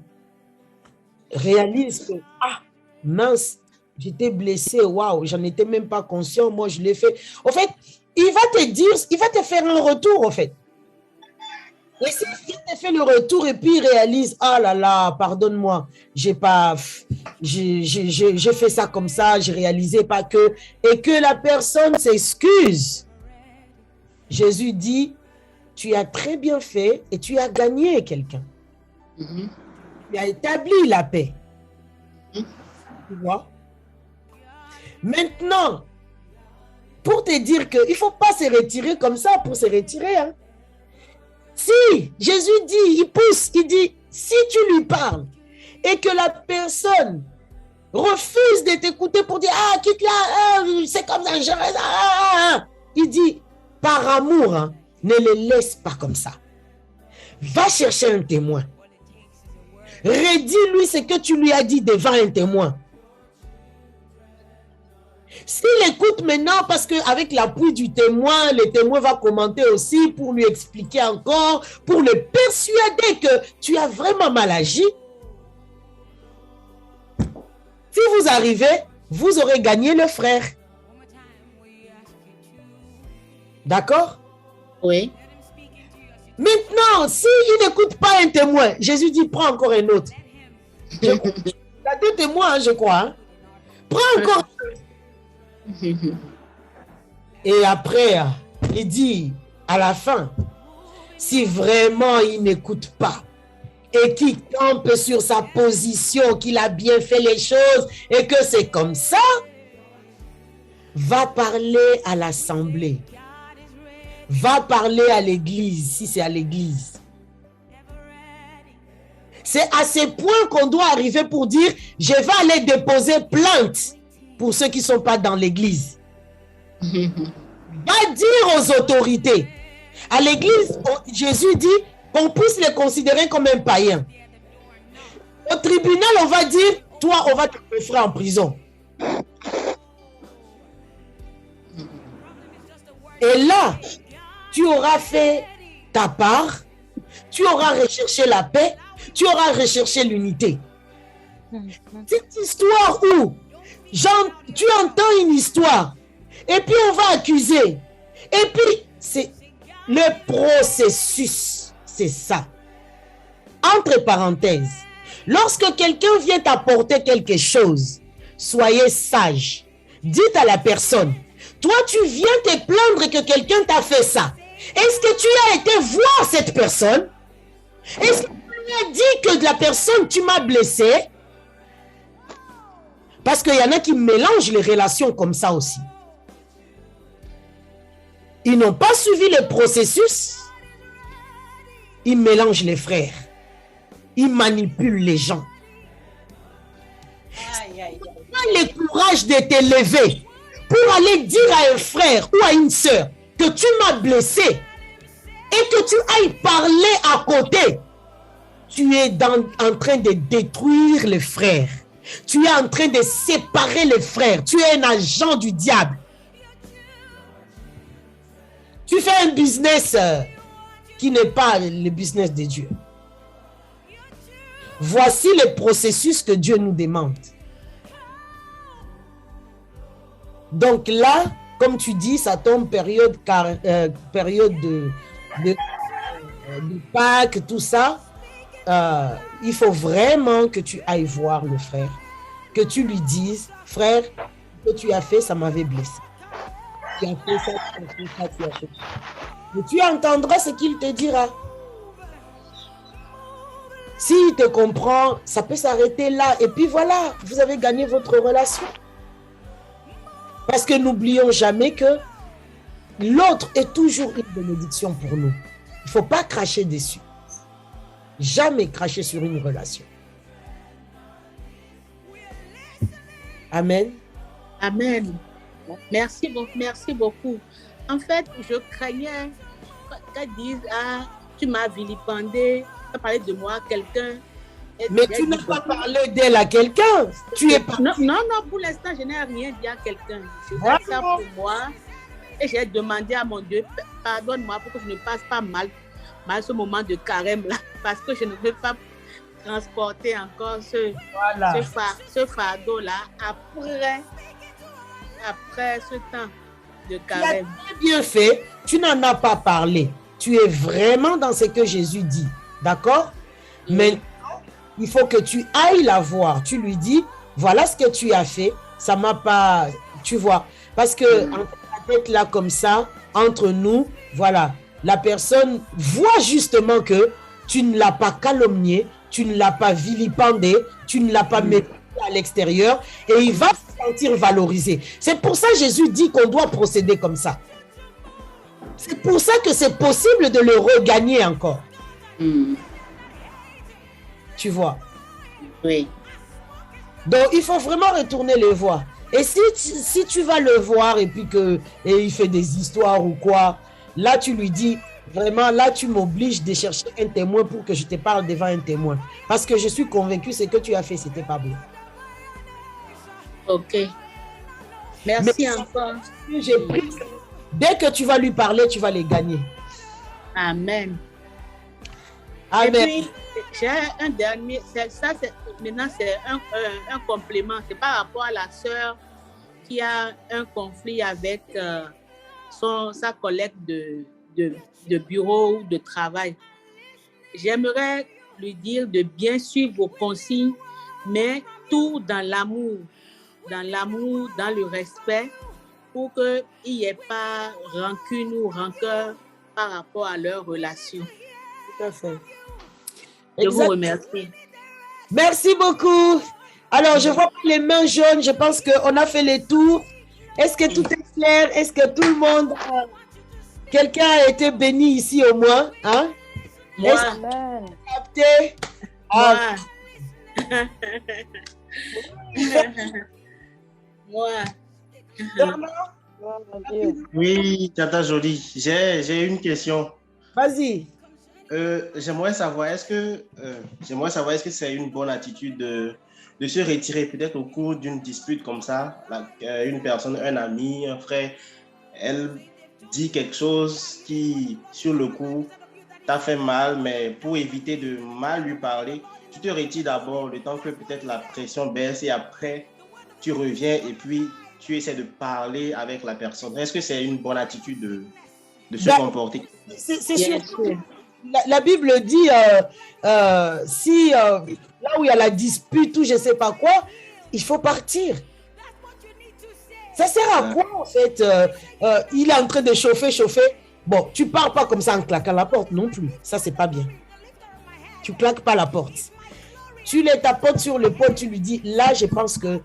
S1: réalise que, ah, mince, j'étais blessé, waouh, j'en étais même pas conscient, moi je l'ai fait. En fait, il va te dire, il va te faire un retour, en fait. Et si il te fait le retour et puis il réalise, ah là là, pardonne-moi, j'ai fait ça comme ça, j'ai réalisé pas que, et que la personne s'excuse. Jésus dit, tu as très bien fait et tu as gagné quelqu'un. Tu as établi la paix. Tu vois? Maintenant, pour te dire qu'il ne faut pas se retirer comme ça pour se retirer. Hein. Si Jésus dit, il pousse, il dit, si tu lui parles et que la personne refuse de t'écouter pour dire, ah, quitte là, c'est comme ça, il dit, par amour, hein, ne les laisse pas comme ça. Va chercher un témoin. Redis-lui ce que tu lui as dit devant un témoin. S'il écoute maintenant, parce qu'avec l'appui du témoin, le témoin va commenter aussi pour lui expliquer encore, pour le persuader que tu as vraiment mal agi. Si vous arrivez, vous aurez gagné le frère. D'accord?
S3: Oui.
S1: Maintenant, s'il n'écoute pas un témoin, Jésus dit, prends encore un autre. Il y a 2 témoins, je crois. Hein? Prends encore un autre. Et après, il dit à la fin, si vraiment il n'écoute pas et qu'il campe sur sa position, qu'il a bien fait les choses et que c'est comme ça, va parler à l'assemblée. Va parler à l'église, si c'est à l'église. C'est à ce point qu'on doit arriver pour dire, je vais aller déposer plainte pour ceux qui ne sont pas dans l'église. Va dire aux autorités. À l'église, Jésus dit qu'on puisse les considérer comme un païen. Au tribunal, on va dire, toi, on va te mettre en prison. Et là, tu auras fait ta part, tu auras recherché la paix, tu auras recherché l'unité. Cette histoire où tu entends une histoire et puis on va accuser et puis Le processus, c'est ça. Entre parenthèses, lorsque quelqu'un vient t'apporter quelque chose, soyez sage. Dites à la personne, toi tu viens te plaindre que quelqu'un t'a fait ça. Est-ce que tu as été voir cette personne? Est-ce que tu lui as dit que la personne, tu m'as blessé? Parce qu'il y en a qui mélangent les relations comme ça aussi. Ils n'ont pas suivi le processus. Ils mélangent les frères. Ils manipulent les gens. Pas le courage de te lever pour aller dire à un frère ou à une sœur que tu m'as blessé et que tu ailles parler à côté. Tu es en train de détruire les frères. Tu es en train de séparer les frères. Tu es un agent du diable. Tu fais un business qui n'est pas le business de Dieu. Voici le processus que Dieu nous demande. Donc là, comme tu dis, ça tombe période de Pâques, tout ça. Il faut vraiment que tu ailles voir le frère, que tu lui dises, frère, ce que tu as fait, ça m'avait blessé. Tu as fait ça, tu as fait ça, tu as fait ça. Et tu entendras ce qu'il te dira. S'il te comprend, ça peut s'arrêter là. Et puis voilà, vous avez gagné votre relation. Parce que n'oublions jamais que l'autre est toujours une bénédiction pour nous. Il ne faut pas cracher dessus. Jamais cracher sur une relation. Amen.
S3: Amen. Merci beaucoup. En fait, je craignais qu'elle dise, ah, tu m'as vilipendé, tu as parlé de moi à quelqu'un.
S1: Mais tu n'as pas parlé d'elle à quelqu'un. Tu es parti.
S3: Non, pour l'instant, je n'ai rien dit à quelqu'un. Je fais ça pour moi. Et j'ai demandé à mon Dieu, pardonne-moi pour que je ne passe pas mal ce moment de carême là, parce que je ne veux pas transporter encore ce fardeau là après ce temps de carême.
S1: Tu as bien fait, tu n'en as pas parlé. Tu es vraiment dans ce que Jésus dit. D'accord? Mais il faut que tu ailles la voir. Tu lui dis, voilà ce que tu as fait. Ça m'a pas... Tu vois? Parce que en tête là comme ça, entre nous, voilà. La personne voit justement que tu ne l'as pas calomnié, tu ne l'as pas vilipendé, tu ne l'as pas mis à l'extérieur et il va se sentir valorisé. C'est pour ça que Jésus dit qu'on doit procéder comme ça. C'est pour ça que c'est possible de le regagner encore. Tu vois?
S3: Oui.
S1: Donc, il faut vraiment retourner le voir. Et si tu vas le voir et puis il fait des histoires ou quoi, là, tu lui dis, vraiment, là, tu m'obliges de chercher un témoin pour que je te parle devant un témoin. Parce que je suis convaincu que ce que tu as fait, c'était pas bon.
S3: Ok. Merci encore.
S1: J'ai pris. Dès que tu vas lui parler, tu vas les gagner.
S3: Amen.
S1: Amen.
S3: Et puis, j'ai un dernier. Maintenant, c'est un complément. C'est par rapport à la sœur qui a un conflit avec sa collègue de bureau ou de travail. J'aimerais lui dire de bien suivre vos consignes, mais tout dans l'amour, dans le respect, pour qu'il n'y ait pas rancune ou rancœur par rapport à leur relation.
S1: Tout à fait.
S3: Je vous remercie.
S1: Merci beaucoup. Alors, je vois les mains jaunes. Je pense qu'on a fait les tours. Est-ce que tout est clair? Est-ce que tout le monde... Quelqu'un a été béni ici au moins? Hein?
S3: Moi.
S1: Capté?
S3: Moi.
S8: Oui, Tata Jolie, j'ai une question.
S1: Vas-y.
S8: J'aimerais savoir, est-ce que c'est une bonne attitude de se retirer peut-être au cours d'une dispute comme ça, une personne, un ami, un frère, elle dit quelque chose qui, sur le coup, t'a fait mal, mais pour éviter de mal lui parler, tu te retires d'abord le temps que peut-être la pression baisse et après, tu reviens et puis tu essaies de parler avec la personne. Est-ce que c'est une bonne attitude de se comporter.
S1: C'est sûr. La Bible dit, si là où il y a la dispute ou je ne sais pas quoi, il faut partir. Ça sert à quoi en fait? Il est en train de chauffer. Bon, tu pars pas comme ça en claquant la porte non plus. Ça, c'est pas bien. Tu claques pas la porte. Tu les tapotes sur l'épaule, tu lui dis, là, je pense que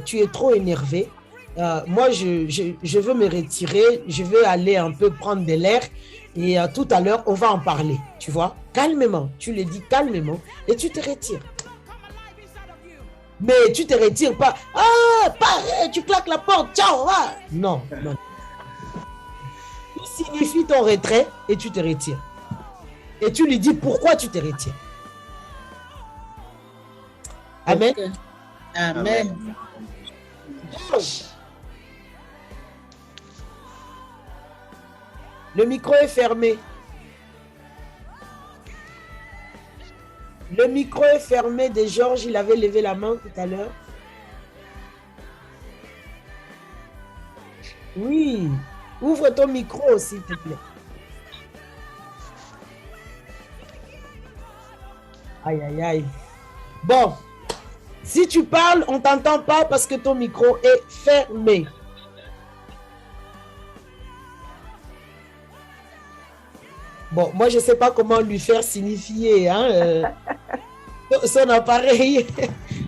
S1: tu es trop énervé. Moi, je veux me retirer. Je veux aller un peu prendre de l'air. Et tout à l'heure, on va en parler. Tu vois? Calmement. Tu le dis calmement et tu te retires. Mais tu te retires pas. Ah, pareil, tu claques la porte. Ciao, va. Non. Tu signifies ton retrait et tu te retires. Et tu lui dis pourquoi tu te retires. Amen.
S3: Okay. Amen.
S1: Le micro est fermé. Le micro est fermé de Georges. Il avait levé la main tout à l'heure. Oui. Ouvre ton micro, s'il te plaît. Aïe, aïe, aïe. Bon. Si tu parles, on ne t'entend pas parce que ton micro est fermé. Bon, moi, je ne sais pas comment lui faire signifier son appareil.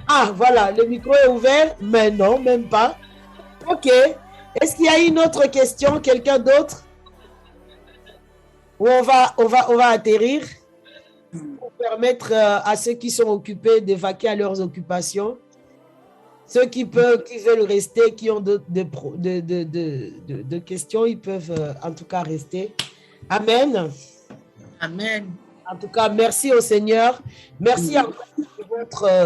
S1: Ah, voilà, le micro est ouvert, mais non, même pas. OK. Est-ce qu'il y a une autre question, quelqu'un d'autre? Ou on va atterrir pour permettre à ceux qui sont occupés de vaquer à leurs occupations. Ceux qui veulent rester, qui ont de questions, ils peuvent en tout cas rester. Amen.
S3: Amen.
S1: En tout cas, merci au Seigneur. Merci encore pour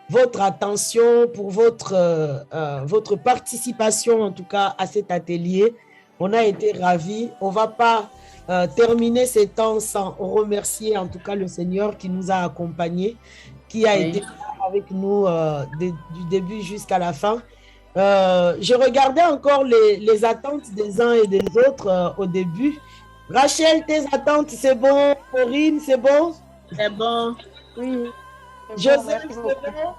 S1: votre attention, pour votre participation en tout cas à cet atelier. On a été ravis. On ne va pas terminer ces temps sans remercier en tout cas le Seigneur qui nous a accompagnés, qui a été avec nous du début jusqu'à la fin. Je regardais encore les attentes des uns et des autres au début. Rachel, tes attentes, c'est bon? Corinne, c'est bon?
S3: C'est bon.
S5: Oui.
S1: Joseph, c'est bon?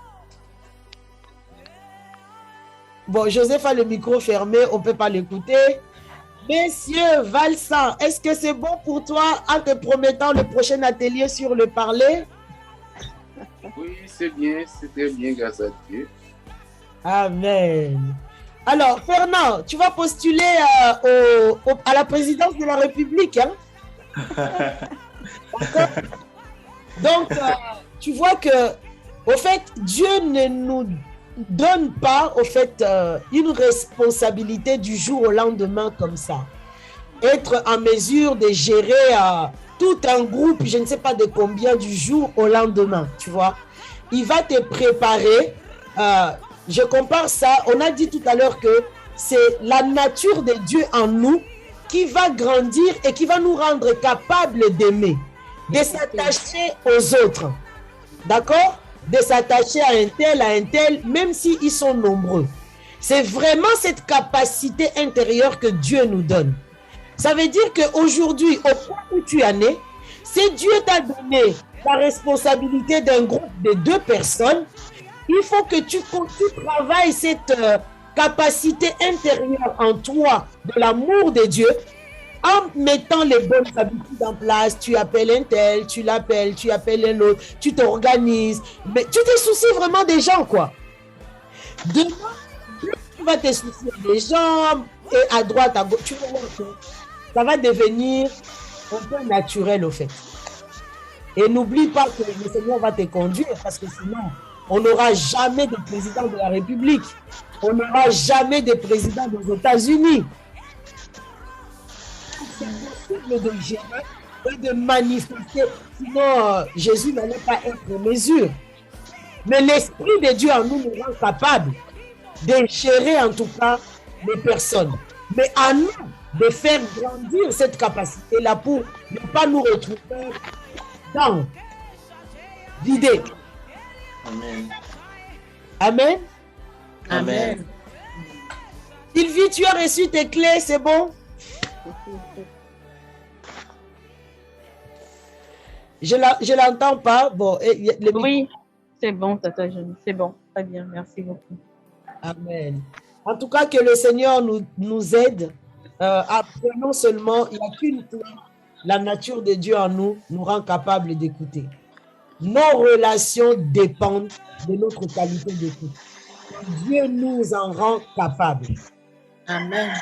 S1: Bon, Joseph a le micro fermé, on ne peut pas l'écouter. Messieurs Valsan, est-ce que c'est bon pour toi en te promettant le prochain atelier sur le parler?
S7: Oui, c'est bien, c'est très bien, grâce à Dieu.
S1: Amen. Alors, Fernand, tu vas postuler à la présidence de la République. Hein? Donc, tu vois que, au fait, Dieu ne nous donne pas, au fait, une responsabilité du jour au lendemain comme ça. Être en mesure de gérer tout un groupe, je ne sais pas de combien, du jour au lendemain, tu vois. Il va te préparer. Je compare ça, on a dit tout à l'heure que c'est la nature de Dieu en nous qui va grandir et qui va nous rendre capables d'aimer, de s'attacher aux autres. D'accord? De s'attacher à un tel, même s'ils sont nombreux. C'est vraiment cette capacité intérieure que Dieu nous donne. Ça veut dire qu'aujourd'hui, au point où tu en es, si Dieu t'a donné la responsabilité d'un groupe de 2 personnes, il faut que tu travailles cette capacité intérieure en toi de l'amour de Dieu en mettant les bonnes habitudes en place. Tu appelles un tel, tu l'appelles, tu appelles un autre, tu t'organises. Mais tu te soucies vraiment des gens, quoi. Demain, tu vas te soucier des gens et à droite, à gauche. Tu vas voir que ça va devenir un peu naturel, au fait. Et n'oublie pas que le Seigneur va te conduire parce que sinon, on n'aura jamais de président de la République. On n'aura jamais de président des États-Unis. C'est possible de gérer et de manifester. Sinon, Jésus n'allait pas être en mesure. Mais l'Esprit de Dieu en nous nous rend capable de gérer en tout cas les personnes. Mais à nous de faire grandir cette capacité-là pour ne pas nous retrouver dans l'idée.
S8: Amen.
S1: Amen.
S8: Amen.
S1: Sylvie, tu as reçu tes clés, c'est bon? Je l'entends pas. Bon,
S13: oui, c'est bon, Tata Jolie. C'est bon. Très bien. Merci beaucoup.
S1: Amen. En tout cas, que le Seigneur nous aide à non seulement, il n'y a qu'une clé, la nature de Dieu en nous rend capable d'écouter. Nos relations dépendent de notre qualité d'écoute. Dieu nous en rend capables.
S3: Amen.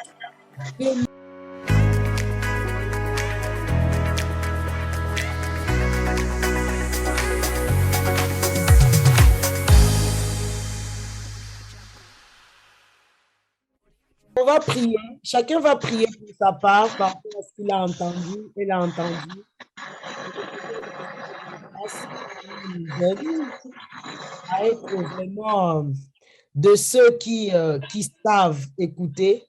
S1: On va prier. Chacun va prier pour sa part, par rapport à ce qu'il a entendu. Elle a entendu. À être vraiment de ceux qui savent écouter,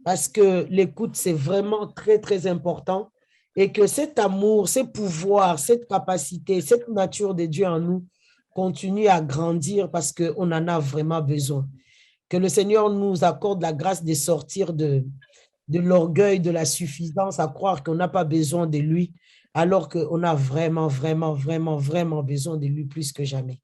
S1: parce que l'écoute, c'est vraiment très, très important, et que cet amour, ce pouvoir, cette capacité, cette nature de Dieu en nous continue à grandir parce qu'on en a vraiment besoin. Que le Seigneur nous accorde la grâce de sortir de l'orgueil, de la suffisance, à croire qu'on n'a pas besoin de lui, alors qu'on a vraiment, vraiment, vraiment, vraiment besoin de lui plus que jamais.